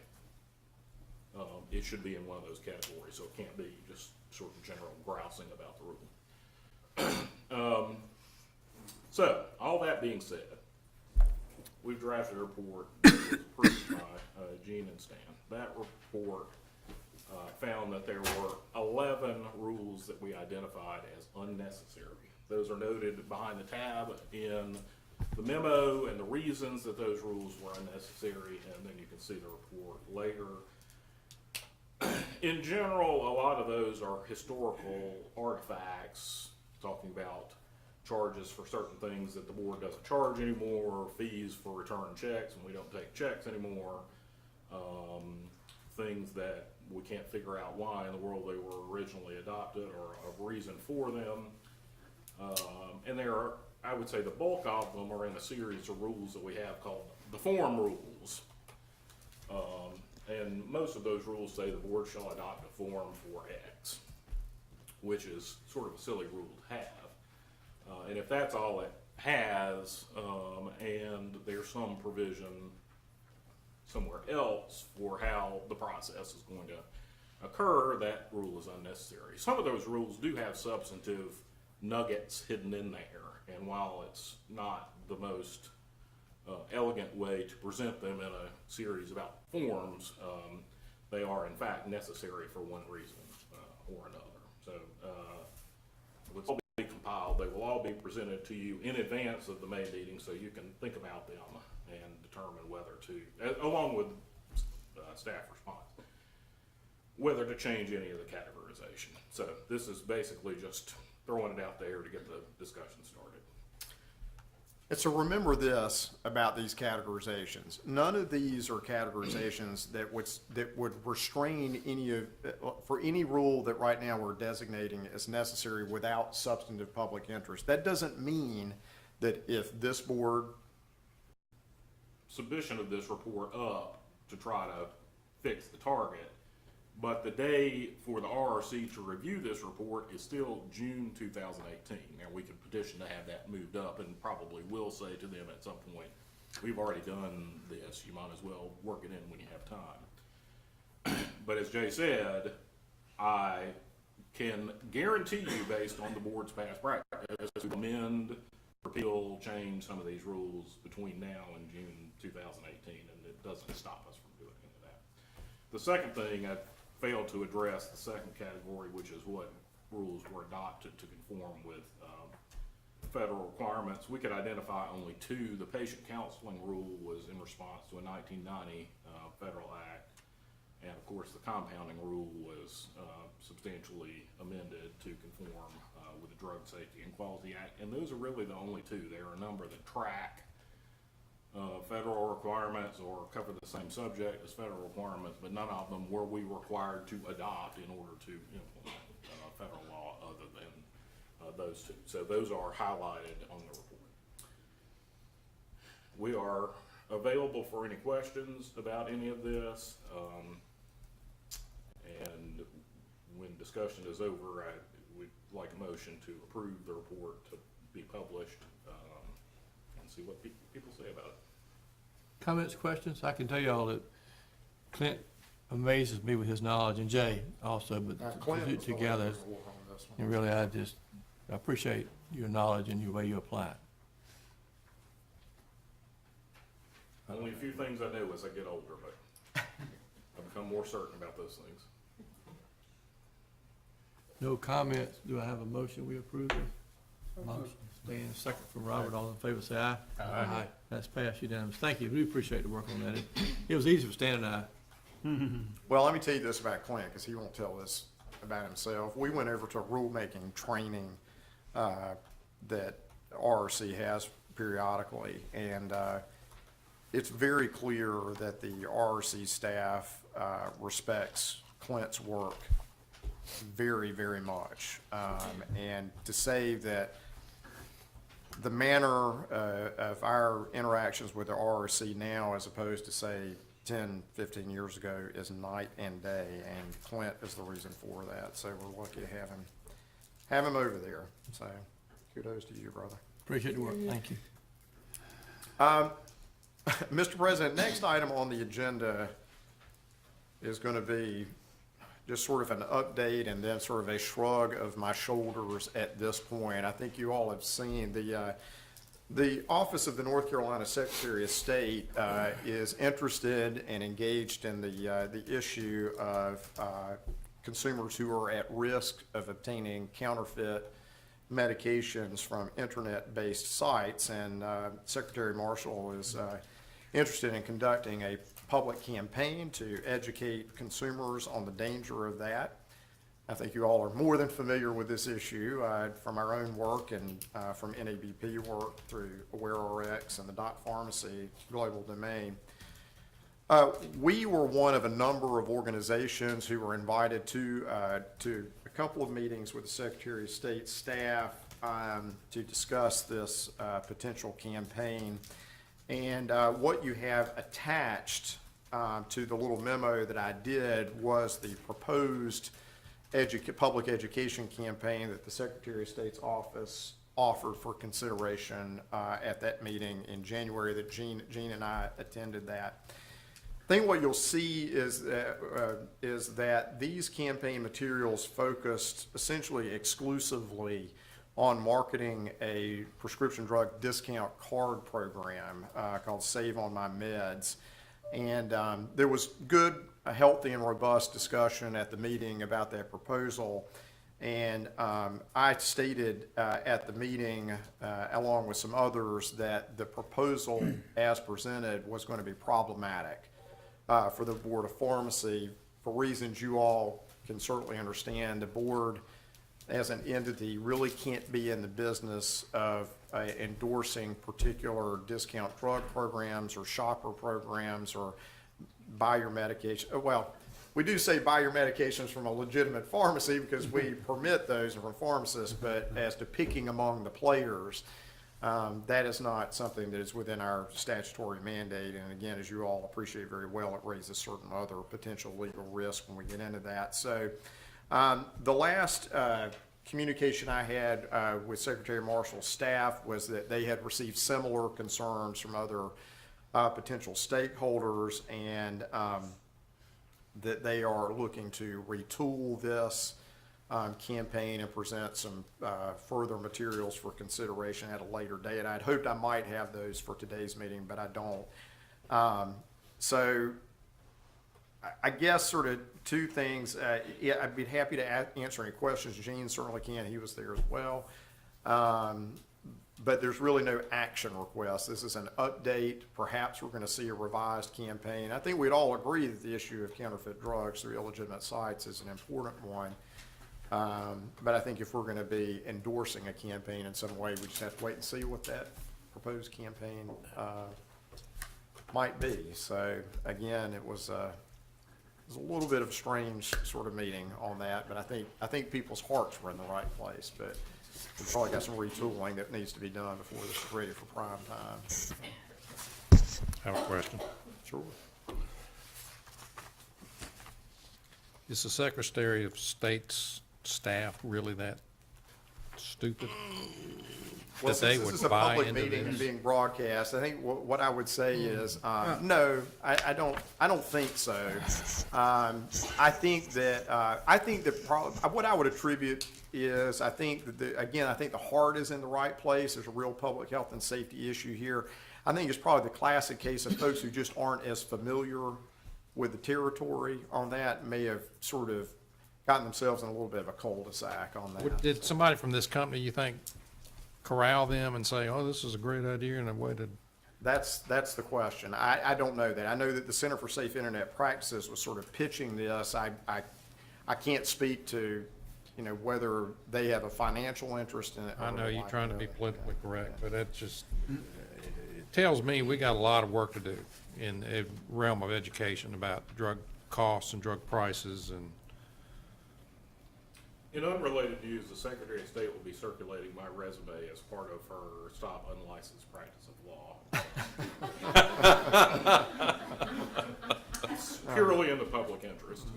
it should be in one of those categories. So it can't be just sort of general grousing about the rule. So all that being said, we've drafted a report that was approved by Gene and Stan. That report found that there were 11 rules that we identified as unnecessary. Those are noted behind the tab in the memo and the reasons that those rules were unnecessary, and then you can see the report later. In general, a lot of those are historical artifacts, talking about charges for certain things that the board doesn't charge anymore, fees for return checks, and we don't take checks anymore, things that we can't figure out why in the world they were originally adopted or a reason for them. And there are, I would say the bulk of them are in a series of rules that we have called the form rules. And most of those rules say the board shall adopt a form for X, which is sort of a silly rule to have. And if that's all it has, and there's some provision somewhere else for how the process is going to occur, that rule is unnecessary. Some of those rules do have substantive nuggets hidden in there, and while it's not the most elegant way to present them in a series about forms, they are in fact necessary for one reason or another. So let's all be compiled. They will all be presented to you in advance of the May meeting, so you can think about them and determine whether to, along with staff response, whether to change any of the categorization. So this is basically just throwing it out there to get the discussion started. And so remember this about these categorizations. None of these are categorizations that would restrain any of, for any rule that right now we're designating as necessary without substantive public interest. That doesn't mean that if this board, Submission of this report up to try to fix the target, but the day for the RRC to review this report is still June 2018. Now, we could petition to have that moved up and probably will say to them at some point, we've already done this, you might as well work it in when you have time. But as Jay said, I can guarantee you, based on the board's past practice, to amend, repeal, change some of these rules between now and June 2018, and it doesn't stop us from doing any of that. The second thing, I failed to address the second category, which is what rules were adopted to conform with federal requirements. We could identify only two. The patient counseling rule was in response to a 1990 federal act, and of course the compounding rule was substantially amended to conform with the Drug Safety and Quality Act, and those are really the only two. There are a number that track federal requirements or cover the same subject as federal requirements, but none of them were we required to adopt in order to implement federal law other than those two. So those are highlighted on the report. We are available for any questions about any of this, and when discussion is over, I would like a motion to approve the report to be published, and see what people say about it. Comments, questions? I can tell you all that Clint amazes me with his knowledge, and Jay also, but Clint to do it was the together, one who was on this one. and really, I appreciate your knowledge and your way you apply it. Only a few things I know as I get older, but I've become more certain about those things. No comments. Do I have a motion? We approve it? Motion. Stand second from Robert. All in favor, say aye. Aye. That's passed unanimous. Thank you. We appreciate the work on that. It was easy for Stan and I. well, let me tell you this about Clint, because he won't tell this about himself. We went over to a rulemaking training that RRC has periodically, and it's very clear that the RRC staff respects Clint's work very, very much. And to say that the manner of our interactions with the RRC now as opposed to, say, 10, 15 years ago is night and day, and Clint is the reason for that. So we're lucky to have him over there. So kudos to you, brother. Appreciate the work. Thank you. Mr. President, next item on the agenda is going to be just sort of an update and then sort of a shrug of my shoulders at this point. I think you all have seen the Office of the North Carolina Secretary of State is interested and engaged in the issue of consumers who are at risk of obtaining counterfeit medications from internet-based sites, and Secretary Marshall is interested in conducting a public campaign to educate consumers on the danger of that. I think you all are more than familiar with this issue from our own work and from NABP work through AwareRx and the Dot Pharmacy Global Domain. We were one of a number of organizations who were invited to a couple of meetings with the Secretary of State staff to discuss this potential campaign. And what you have attached to the little memo that I did was the proposed public education campaign that the Secretary of State's office offered for consideration at that meeting in January that Gene and I attended that. I think what you'll see is that these campaign materials focused essentially exclusively on marketing a prescription drug discount card program called Save on My Meds. And there was good, healthy, and robust discussion at the meeting about that proposal. And I stated at the meeting, along with some others, that the proposal as presented was going to be problematic for the Board of Pharmacy for reasons you all can certainly understand. The board, as an entity, really can't be in the business of endorsing particular discount drug programs or shopper programs or buy your medication. Well, we do say buy your medications from a legitimate pharmacy because we permit those from pharmacists, but as to picking among the players, that is not something that is within our statutory mandate. And again, as you all appreciate very well, it raises certain other potential legal risk when we get into that. So the last communication I had with Secretary Marshall's staff was that they had received similar concerns from other potential stakeholders, and that they are looking to retool this campaign and present some further materials for consideration at a later date. I'd hoped I might have those for today's meeting, but I don't. So I guess sort of two things. Yeah, I'd be happy to answer any questions. Gene certainly can. He was there as well. But there's really no action request. This is an update. Perhaps we're going to see a revised campaign. I think we'd all agree that the issue of counterfeit drugs through illegitimate sites is an important one. But I think if we're going to be endorsing a campaign in some way, we just have to wait and see what that proposed campaign might be. So again, it was a little bit of a strange sort of meeting on that, but I think people's hearts were in the right place. But we've probably got some retooling that needs to be done before this is ready for prime time. I have a question. Sure. Is the Secretary of State's staff really that stupid? Well, That they since this would is a buy public into meeting and this? being broadcast, I think what I would say is, no, I don't think so. I think that what I would attribute is, I think that, I think the heart is in the right place. There's a real public health and safety issue here. I think it's probably the classic case of folks who just aren't as familiar with the territory on that, may have sort of gotten themselves in a little bit of a cul-de-sac on that. Did somebody from this company, you think, corral them and say, oh, this is a great idea and a way to? That's the question. I don't know that. I know that the Center for Safe Internet Practices was sort of pitching this. I can't speak to, whether they have a financial interest in it. I know you're trying to be politically correct, but that just, it tells me we got a lot of work to do in the realm of education about drug costs and drug prices and. In unrelated news, the Secretary of State will be circulating my resume as part of her Stop Unlicensed Practice of Law. It's purely in the public interest.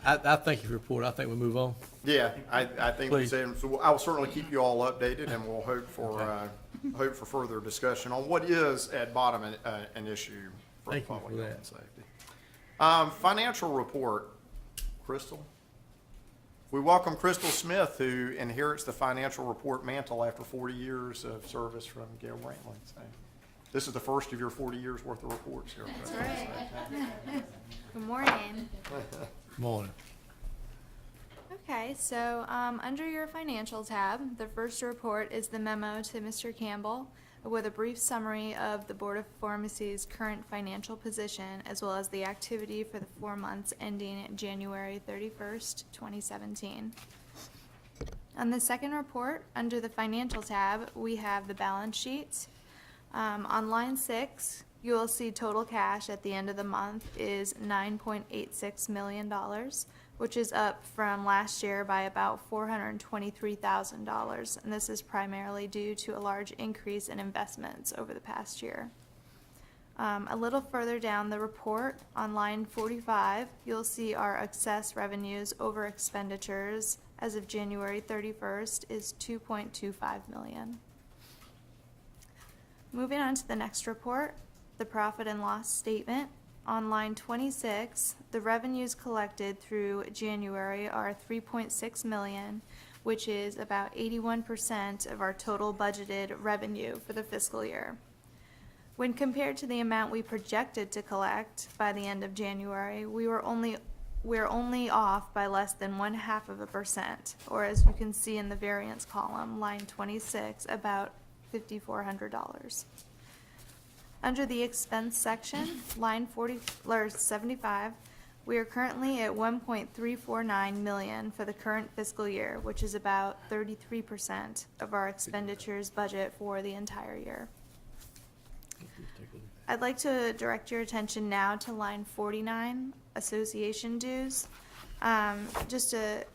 I thank you for your report. I think we move on. Yeah, I think we Please. said, so I will certainly keep you all updated, and we'll hope for further discussion on what is at bottom an issue for Thank you public for health that. and safety. Financial report, Crystal. We welcome Crystal Smith, who inherits the financial report mantle after 40 years of service from Gail Brantley. So, this is the first of your 40 years worth of reports here. Crystal. Good morning. Morning. Okay, so under your financial tab, the first report is the memo to Mr. Campbell with a brief summary of the Board of Pharmacy's current financial position, as well as the activity for the 4 months ending January 31st, 2017. On the second report, under the financial tab, we have the balance sheet. On line 6, you will see total cash at the end of the month is $9.86 million, which is up from last year by about $423,000, and this is primarily due to a large increase in investments over the past year. A little further down the report, on line 45, you'll see our excess revenues over expenditures as of January 31st is $2.25 million. Moving on to the next report, the profit and loss statement. On line 26, the revenues collected through January are $3.6 million, which is about 81% of our total budgeted revenue for the fiscal year. When compared to the amount we projected to collect by the end of January, we were only we're only off by less than 0.5%, or as you can see in the variance column, line 26, about $5,400. Under the expense section, line 75, we are currently at 1.349 million for the current fiscal year, which is about 33% of our expenditures budget for the entire year. I'd like to direct your attention now to line 49, association dues. Just a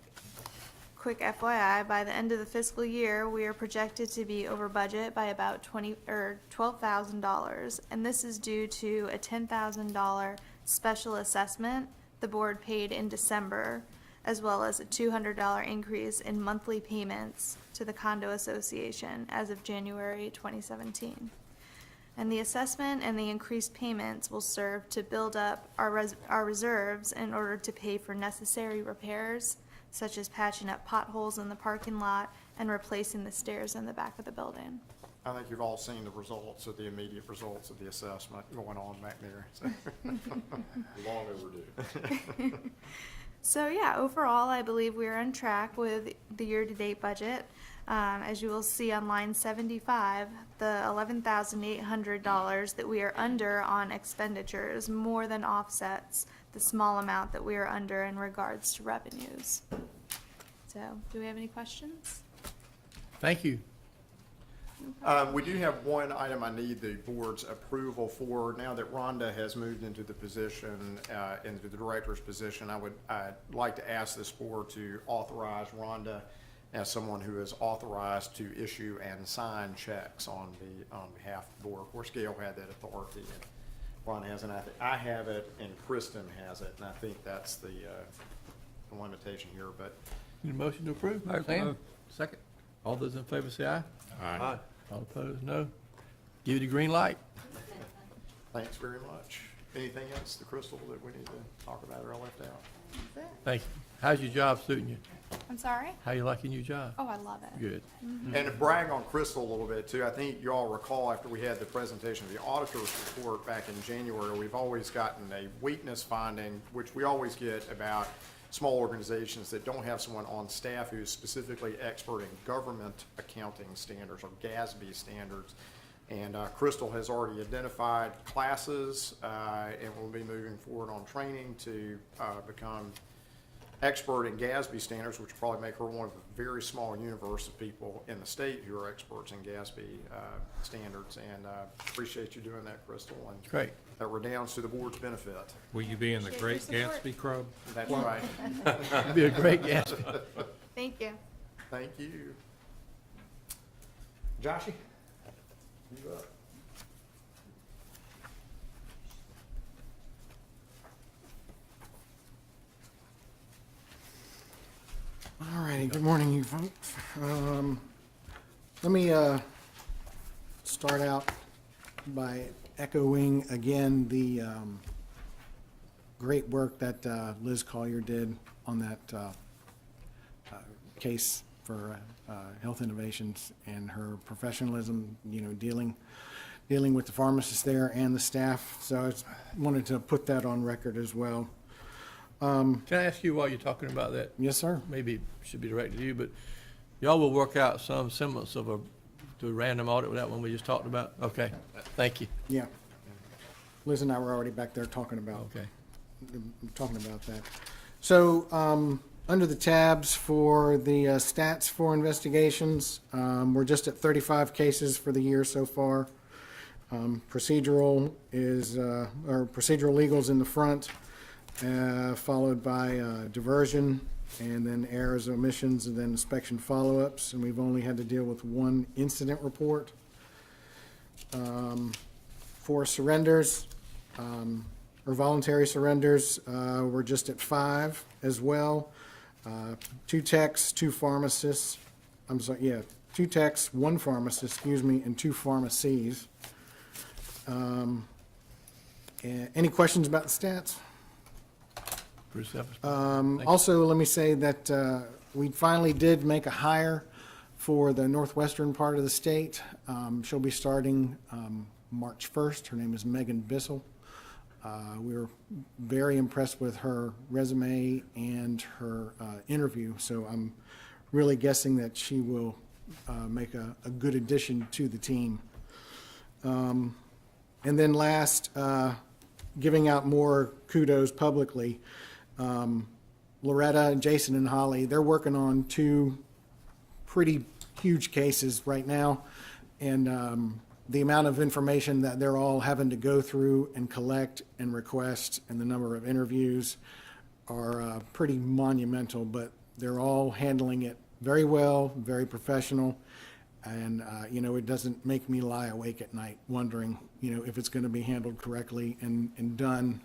quick FYI, by the end of the fiscal year, we are projected to be over budget by about $12,000, and this is due to a $10,000 special assessment the board paid in December, as well as a $200 increase in monthly payments to the condo association as of January 2017. And the assessment and the increased payments will serve to build up our reserves in order to pay for necessary repairs, such as patching up potholes in the parking lot and replacing the stairs in the back of the building. I think you've all seen the results of the immediate results of the assessment going on back there. So. Long overdue. So yeah, overall, I believe we are on track with the year-to-date budget. As you will see on line 75, the $11,800 that we are under on expenditures more than offsets the small amount that we are under in regards to revenues. So, do we have any questions? Thank you. We do have one item I need the board's approval for. Now that Rhonda has moved into the position, into the director's position, I'd like to ask this board to authorize Rhonda as someone who is authorized to issue and sign checks on behalf of the board. Of course, Gail had that authority, and Ron has, and I have it, and Kristen has it, and I think that's the limitation here, but Need a motion to approve? Make a Sam? mo- Second. All those in favor say aye. Aye. All opposed, no. Give you the green light. thanks very much. Anything else, the Crystal, that we need to talk about or I left out? Thank you. How's your job suiting you? I'm sorry? How you liking your job? Oh, I love it. Good. And to brag on Crystal a little bit too, I think you all recall after we had the presentation of the auditor's report back in January, we've always gotten a weakness finding, which we always get about small organizations that don't have someone on staff who's specifically expert in government accounting standards or GASB standards. And Crystal has already identified classes and will be moving forward on training to become expert in GASB standards, which will probably make her one of a very small universe of people in the state who are experts in GASB standards. And appreciate you doing that, Crystal, and Great. that redounds to the board's benefit. Will you be in the Great support. Gatsby Club? That's right. It'd be a great guest. Thank you. Thank you. Joshy? You up? All righty, good morning, you folks. Let me start out by echoing again the great work that Liz Collier did on that case for Health Innovations and her professionalism, you know, dealing with the pharmacists there and the staff. So I just wanted to put that on record as well. Can I ask you while you're talking about that? Yes, sir. Maybe it should be directed to you, but y'all will work out some semblance of a random audit with that one we just talked about? Okay, thank you. Yeah. Liz and I were already back there talking about Okay. that. So, under the tabs for the stats for investigations, we're just at 35 cases for the year so far. Procedural legals in the front, followed by diversion, and then errors, omissions, and then inspection follow-ups, and we've only had to deal with one incident report. For surrenders, or voluntary surrenders, we're just at 5 as well. 2 techs, 2 pharmacists, 2 techs, 1 pharmacist, and 2 pharmacies. Any questions about the stats? Bruce Evans. Also, let me say that we finally did make a hire for the northwestern part of the state. She'll be starting March 1st. Her name is Megan Bissell. We were very impressed with her resume and her interview, so I'm really guessing that she will make a good addition to the team. And then last, giving out more kudos publicly, Loretta, Jason, and Holly, they're working on 2 pretty huge cases right now, and the amount of information that they're all having to go through and collect and request and the number of interviews are pretty monumental, but they're all handling it very well, very professional, and, it doesn't make me lie awake at night wondering, if it's going to be handled correctly and done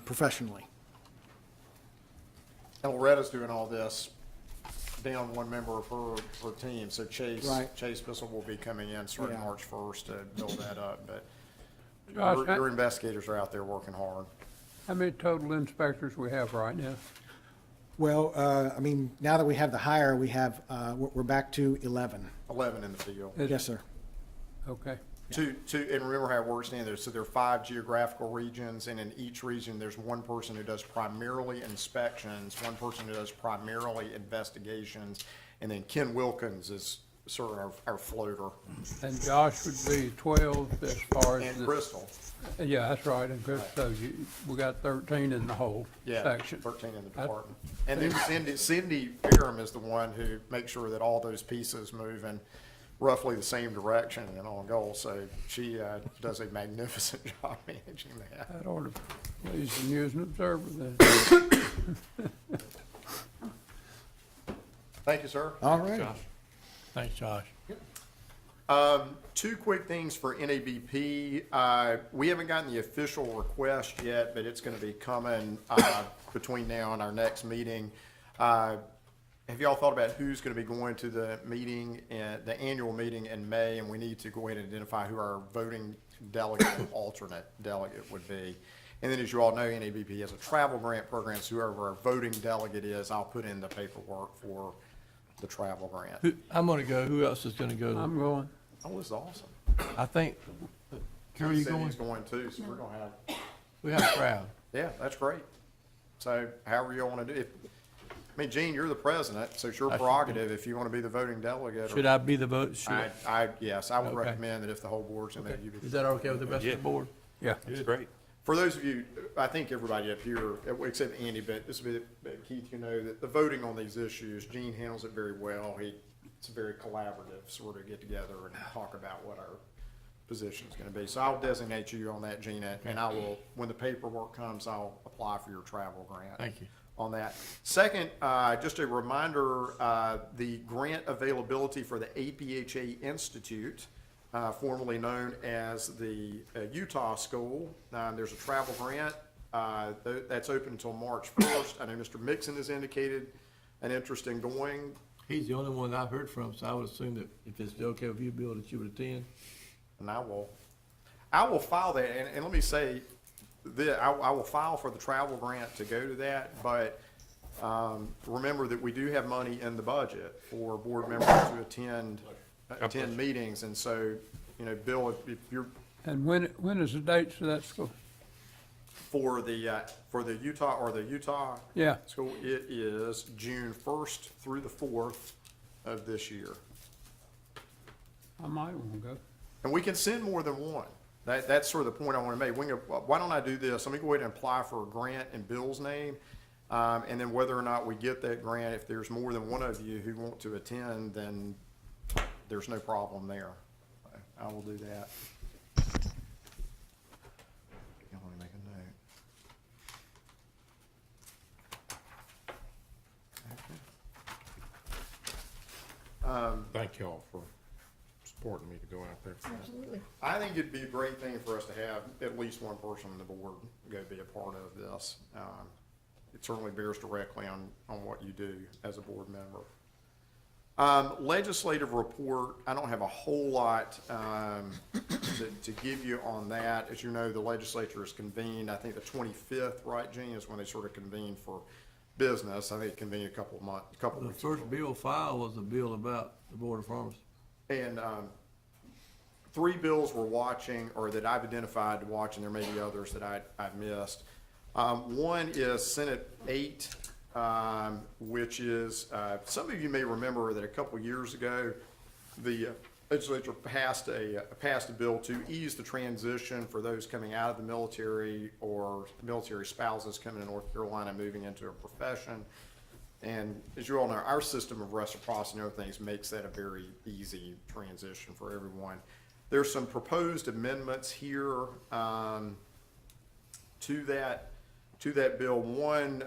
professionally. And Loretta's doing all this down one member of her team, so Chase Right. Bissell will be coming in starting Yeah. March 1st to build that up, but Josh, your investigators are out there working hard. how many total inspectors we have right now? Well, now that we have the hire, we have, we're back to 11. 11 in the field. Yes, sir. Okay. Two, and remember how it works, Dan, so there are 5 geographical regions, and in each region, there's one person who does primarily inspections, one person who does primarily investigations, and then Ken Wilkins is sort of our floater, And Josh would be 12 as far as and the... Crystal. Yeah, that's right, and Chris, so we got 13 in the whole Yeah, section. 13 in the That- department. And then Cindy Fairham is the one who makes sure that all those pieces move in roughly the same direction and on goal, so she does a magnificent job managing that. That ought to please the news and observer then. Thank you, sir. All right. Thanks, Josh. 2 quick things for NABP. We haven't gotten the official request yet, but it's going to be coming between now and our next meeting. Have y'all thought about who's going to be going to the meeting, the annual meeting in May? And we need to go ahead and identify who our voting delegate and alternate delegate would be. And then, as you all know, NABP has a travel grant program, so whoever our voting delegate is, I'll put in the paperwork for the travel grant. I'm gonna go. Who else is gonna go? I'm going. Oh, it's awesome. I think, Carol, you going? Cindy's going too, so we're going to have. We have a crowd. Yeah, that's great. So however you want to do it. I mean, Gene, you're the president, so it's your prerogative if you want to be the voting delegate. Should I be the vote? Yes, I would Okay. recommend that if the whole board's in there, you be. Is that okay with the rest of the board? Yeah. It's great. For those of you, I think everybody up here, except Andy, but this will be, Keith, you know, that the voting on these issues, Gene handles it very well. It's a very collaborative sort of get together and talk about what our position is going to be. So I'll designate you on that, Gina, and I will, when the paperwork comes, I'll apply for your travel grant. Thank you. On that. Second, just a reminder, the grant availability for the APHA Institute, formerly known as the Utah School. There's a travel grant that's open until March 1st. I know Mr. Mixon has indicated an interest in going. He's the only one I've heard from, so I would assume that if it's okay with you, Bill, that you would attend. And I will file that, and let me say, I will file for the travel grant to go to that, but remember that we do have money in the budget for board members to attend meetings, and so, Bill, if you're, And when is the dates for that school? for the Utah Yeah. school, it is June 1st through the 4th of this year. I might want to go. And we can send more than one. That's sort of the point I want to make. Why don't I do this? Let me go ahead and apply for a grant in Bill's name. And then whether or not we get that grant, if there's more than one of you who want to attend, then there's no problem there. I will do that. Let me make a note. Thank y'all for supporting me to go out there. Absolutely. I think it'd be a great thing for us to have at least one person on the board go be a part of this. It certainly bears directly on what you do as a board member. Legislative report, I don't have a whole lot to give you on that. As you know, the legislature is convened, I think the 25th, right, Gene, is when they sort of convene for business. I think it convened a couple The weeks. first bill filed was a bill about the Board of Pharmacy. And three bills we're watching, or that I've identified to watch, and there may be others that I've missed. One is Senate 8, which is, some of you may remember that a couple years ago, the legislature passed a bill to ease the transition for those coming out of the military or military spouses coming to North Carolina, moving into a profession. And as you all know, our system of reciprocity and other things makes that a very easy transition for everyone. There's some proposed amendments here to that bill. One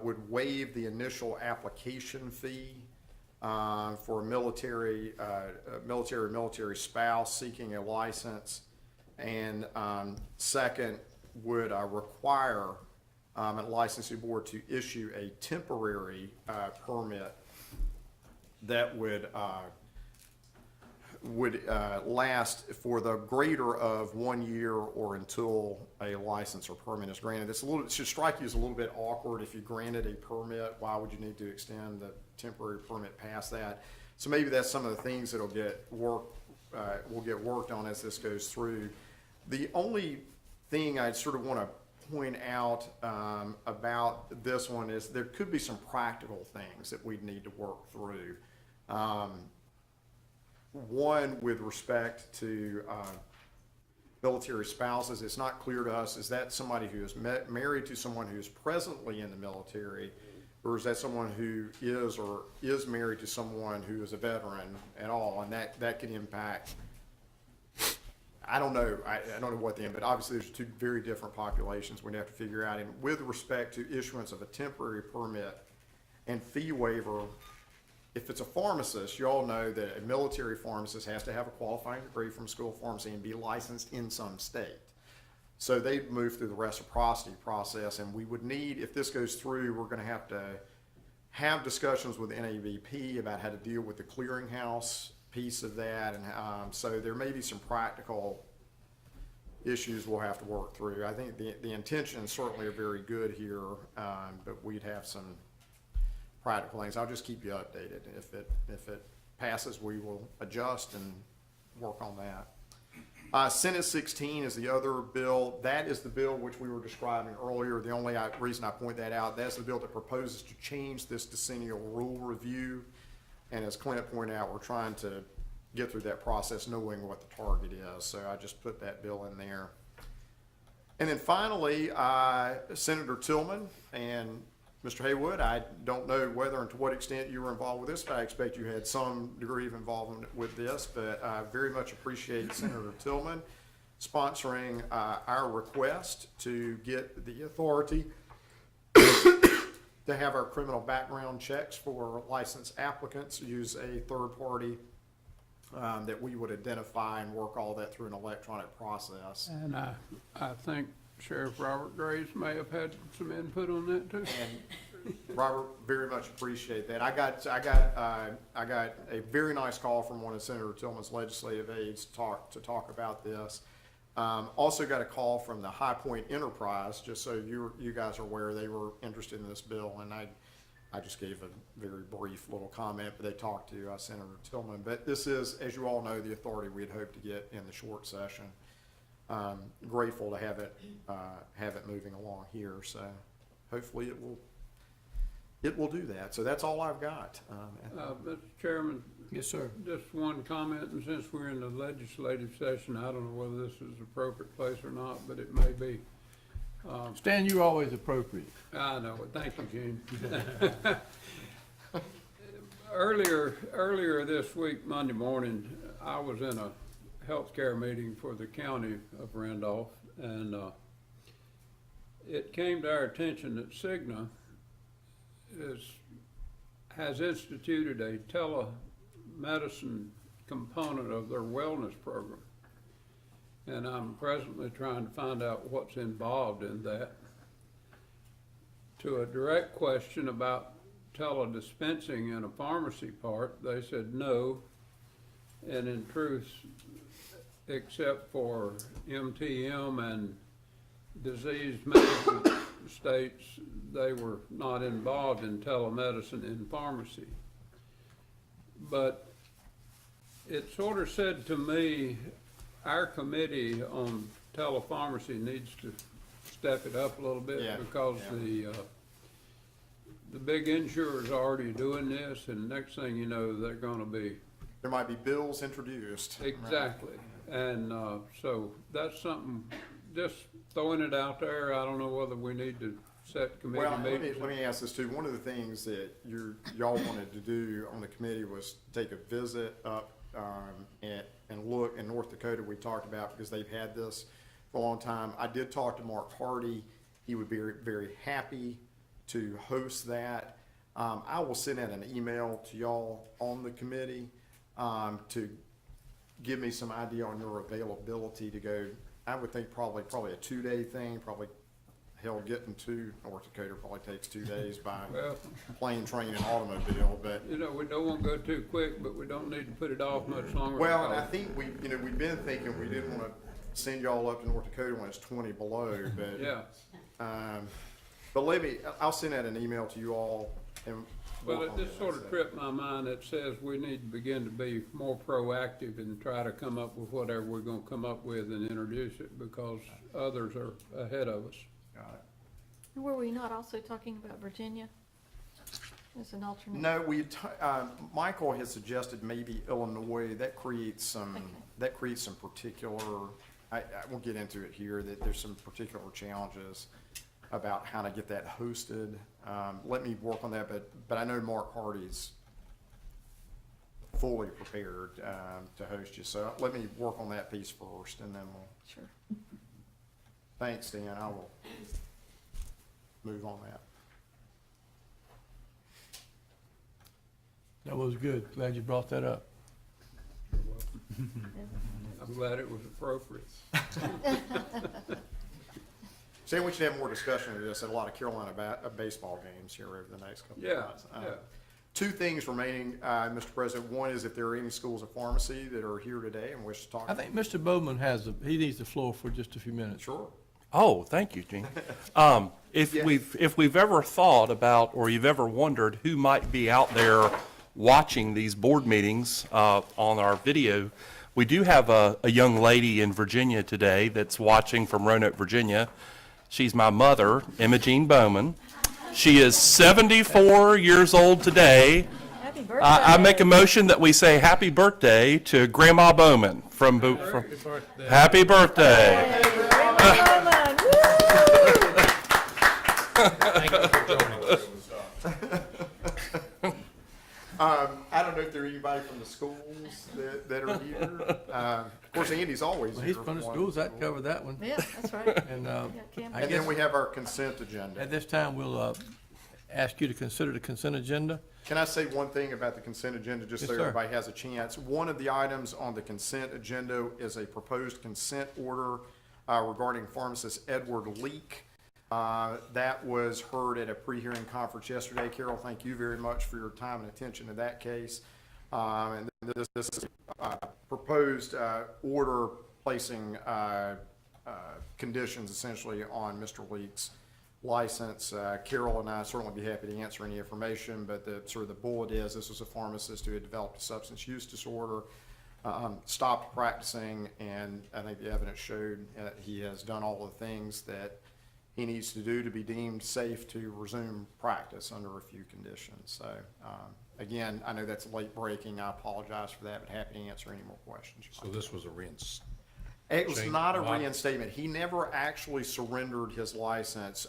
would waive the initial application fee for a military spouse seeking a license, and second would require a licensing board to issue a temporary permit that would last for the greater of 1 year or until a license or permit is granted. It should strike you as a little bit awkward if you granted a permit. Why would you need to extend the temporary permit past that? So maybe that's some of the things that'll will get worked on as this goes through. The only thing I sort of want to point out about this one is there could be some practical things that we'd need to work through. One, with respect to military spouses, it's not clear to us, is that somebody who is married to someone who is presently in the military, or is that someone who is married to someone who is a veteran at all? And that can impact, I don't know what but obviously there's two very different populations we'd have to figure out. And with respect to issuance of a temporary permit and fee waiver, if it's a pharmacist, you all know that a military pharmacist has to have a qualifying degree from School of Pharmacy and be licensed in some state. So they move through the reciprocity process, and we would need, if this goes through, we're going to have discussions with NAVP about how to deal with the clearinghouse piece of that, and so there may be some practical issues we'll have to work through. I think the intentions certainly are very good here, but we'd have some practical things. I'll just keep you updated. If it passes, we will adjust and work on that. Senate 16 is the other bill. That is the bill which we were describing earlier. The only reason I point that out, that's the bill that proposes to change this decennial rule review. And as Clint pointed out, we're trying to get through that process knowing what the target is. So I just put that bill in there. And then finally, Senator Tillman and Mr. Haywood, I don't know whether and to what extent you were involved with this, but I expect you had some degree of involvement with this. But I very much appreciate Senator Tillman sponsoring our request to get the authority to have our criminal background checks for licensed applicants, use a third party that we would identify and work all that through an electronic process. And I think Sheriff Robert Graves may have had some input on that too. And Robert, very much appreciate that. I got a very nice call from one of Senator Tillman's legislative aides to talk about this. Also got a call from the High Point Enterprise, just so you guys are aware, they were interested in this bill, and I just gave a very brief little comment, but they talked to Senator Tillman. But this is, as you all know, the authority we had hoped to get in the short session. Grateful to have it moving along here, so hopefully it will do that. So that's all I've got. Mr. Chairman, Yes, sir. just one comment, and since we're in the legislative session, I don't know whether this is the appropriate place or not, but it may be. Stan, you're always appropriate. I know it. Thank you, Gene. Earlier this week, Monday morning, I was in a healthcare meeting for the county of Randolph, and it came to our attention that Cigna has instituted a telemedicine component of their wellness program. And I'm presently trying to find out what's involved in that. To a direct question about teledispensing in a pharmacy part, they said no. And in truth, except for MTM and disease management states, they were not involved in telemedicine in pharmacy. But it sort of said to me, our committee on telepharmacy needs to step it up a little bit Yeah, because the big insurers are already doing this, and next thing you know, they're gonna be. There might be bills introduced. Exactly, and, so that's something, just throwing it out there, I don't know whether we need to set committee Well, meetings. let me ask this too. One of the things that y'all wanted to do on the committee was take a visit up, and look in North Dakota, we talked about, because they've had this for a long time. I did talk to Mark Hardy. He would be very happy to host that. I will send out an email to y'all on the committee, to give me some idea on your availability to go. I would think probably a 2-day thing, probably, hell, getting to North Dakota probably takes 2 days by Well, plane, train, and automobile, but. you know, we don't wanna go too quick, but we don't need to put it off much longer. Well, and I because- think we've been thinking we didn't wanna send y'all up to North Dakota when it's 20 below, but. Yeah, But I'll send out an email to you all and. well, work it on just that. sort of tripped my mind. It says we need to begin to be more proactive and try to come up with whatever we're gonna come up with and introduce it, because others are ahead of us. Were we not also talking about Virginia as an alternate? No, Michael has suggested maybe Illinois. That creates some particular, I won't get into it here, that there's some particular challenges about how to get that hosted. Let me work on that, but I know Mark Hardy's fully prepared to host you, so let me work on that piece first, and then we'll. Sure. Thanks, Dan. I will move on that. That was good. Glad you brought that up. I'm glad it was appropriate. Sam, we should have more discussion of this at a lot of Carolina baseball games here over the next couple of Yeah, months. yeah. 2 things remaining, Mr. President. One is if there are any schools of pharmacy that are here today and wish to talk. I think Mr. Bowman he needs the floor for just a few minutes. Sure. Oh, thank you, Gene. If we've ever thought about, or you've ever wondered who might be out there watching these board meetings on our video, we do have a young lady in Virginia today that's watching from Roanoke, Virginia. She's my mother, Imogene Bowman. She is 74 years old today. Happy birthday. I make a motion that we say happy birthday to Grandma Bowman from Happy birthday. Bowman, woo! Thank you for joining us. I don't know if there's anybody from the schools that are here. Of course, Andy's always Well, here. he's from the for one. schools, that covered that one. Yeah, that's right. And, Yeah, Cam- I And guess then we have our consent agenda. at this time, we'll, ask you to consider the consent agenda. Can I say one thing about the consent agenda, just Yes, so sir. everybody has a chance? One of the items on the consent agenda is a proposed consent order regarding pharmacist Edward Leak. That was heard at a pre-hearing conference yesterday. Carol, thank you very much for your time and attention to that case. And this is proposed order placing conditions essentially on Mr. Leak's license. Carol and I certainly be happy to answer any information, but the sort of the bullet is, this was a pharmacist who had developed a substance use disorder, stopped practicing, and I think the evidence showed he has done all the things that he needs to do to be deemed safe to resume practice under a few conditions. So, again, I know that's late breaking. I apologize for that, but happy to answer any more questions. So this was a rinse. It was not a Wow. reinstatement. He never actually surrendered his license.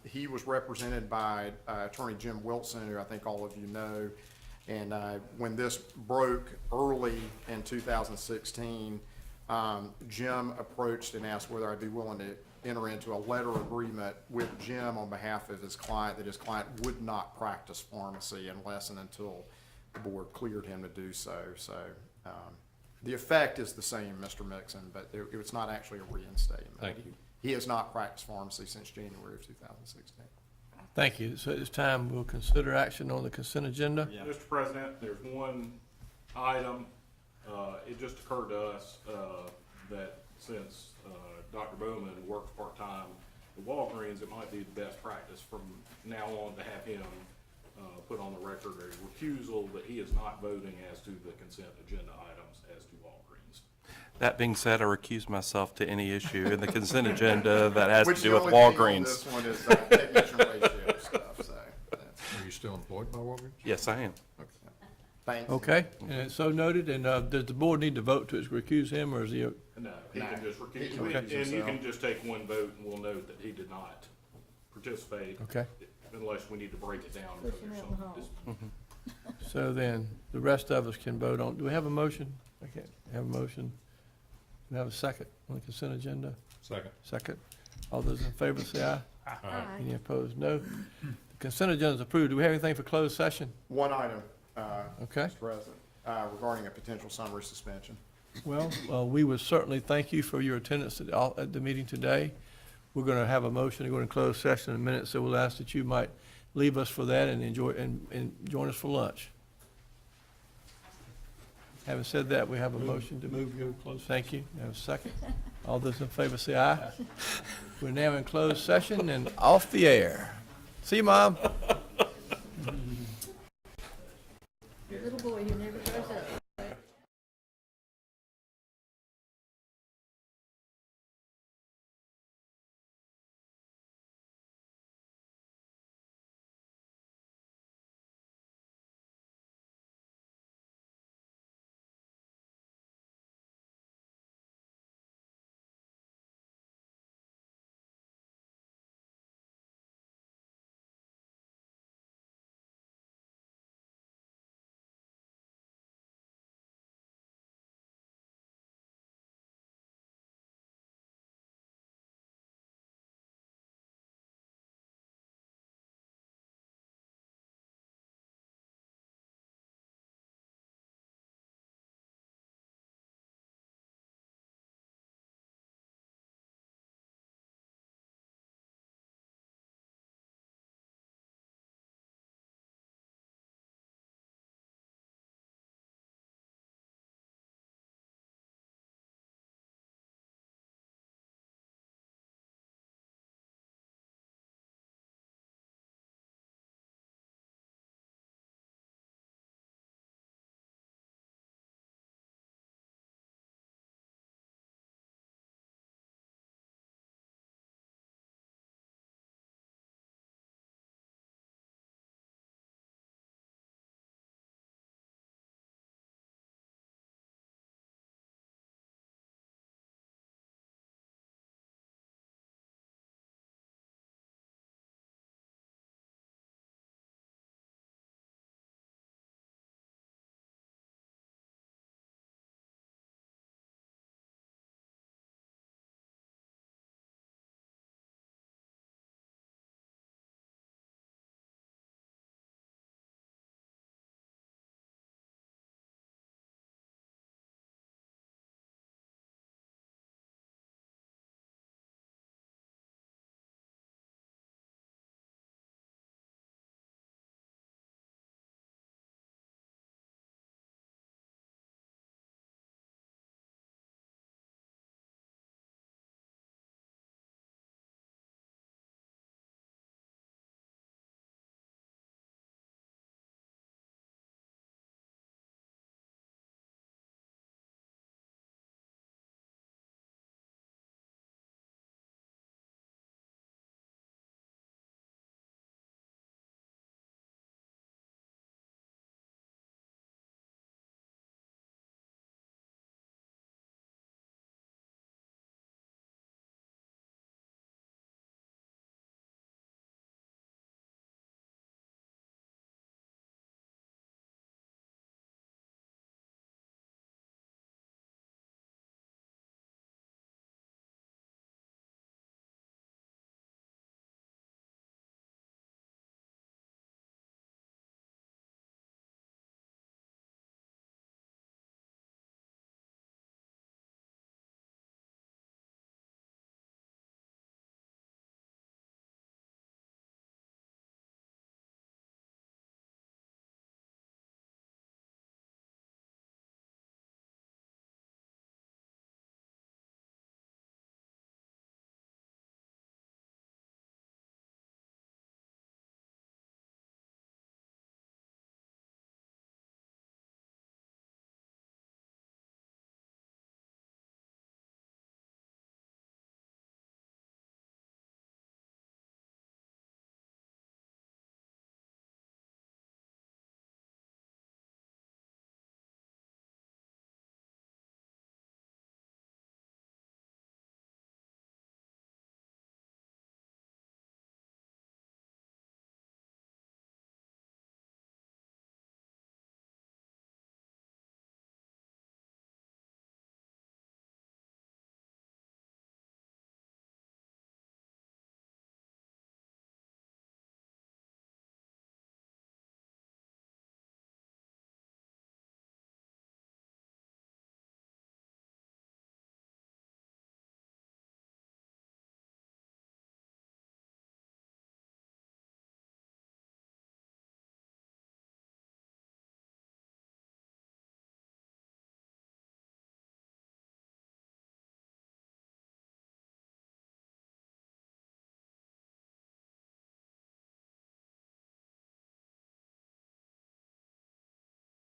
He was represented by Attorney Jim Wilson, who I think all of you know. And when this broke early in 2016, Jim approached and asked whether I'd be willing to enter into a letter agreement with Jim on behalf of his client, that his client would not practice pharmacy unless and until the board cleared him to do so. So, the effect is the same, Mr. Mixon, but it was not actually a reinstatement. Thank you. He has not practiced pharmacy since January of 2016. Thank you. So at this time, we'll consider action on the consent agenda. Mr. President, there's one item, it just occurred to us, that since, Dr. Bowman works part-time at Walgreens, it might be the best practice from now on to have him, put on the record a recusal that he is not voting as to the consent agenda items as to Walgreens. That being said, I recuse myself to any issue in the consent agenda that has to Which do the with only thing on Walgreens. this one is technician ratio stuff, so, that's, Are you still employed by Walgreens? Yes, I am. thank you. Okay, and it's so noted, and, does the board need to vote to recuse him, or is he, No, he can just recuse, He can recuse and you himself. can just take one vote, and we'll note that he did not participate. Okay. Unless we need to break it down. because Push him there's out in the some hall. dis- so then, the rest of us can vote on, do we have a motion? Okay, have a motion. Do we have a second on the consent agenda? Second. Second. All those in favor say aye. Aye. Any opposed, no. The consent agenda is approved. Do we have anything for closed session? One item, Okay. Mr. President, regarding a potential summary suspension. Well, we would certainly thank you for your attendance at the meeting today. We're going to have a motion to go into closed session in a minute, so we'll ask that you might leave us for that and enjoy, and join us for lunch. Having said that, we have a motion to move to close. Thank you. Have a second. All those in favor say aye. We're now in closed session and off the air. See you, Mom.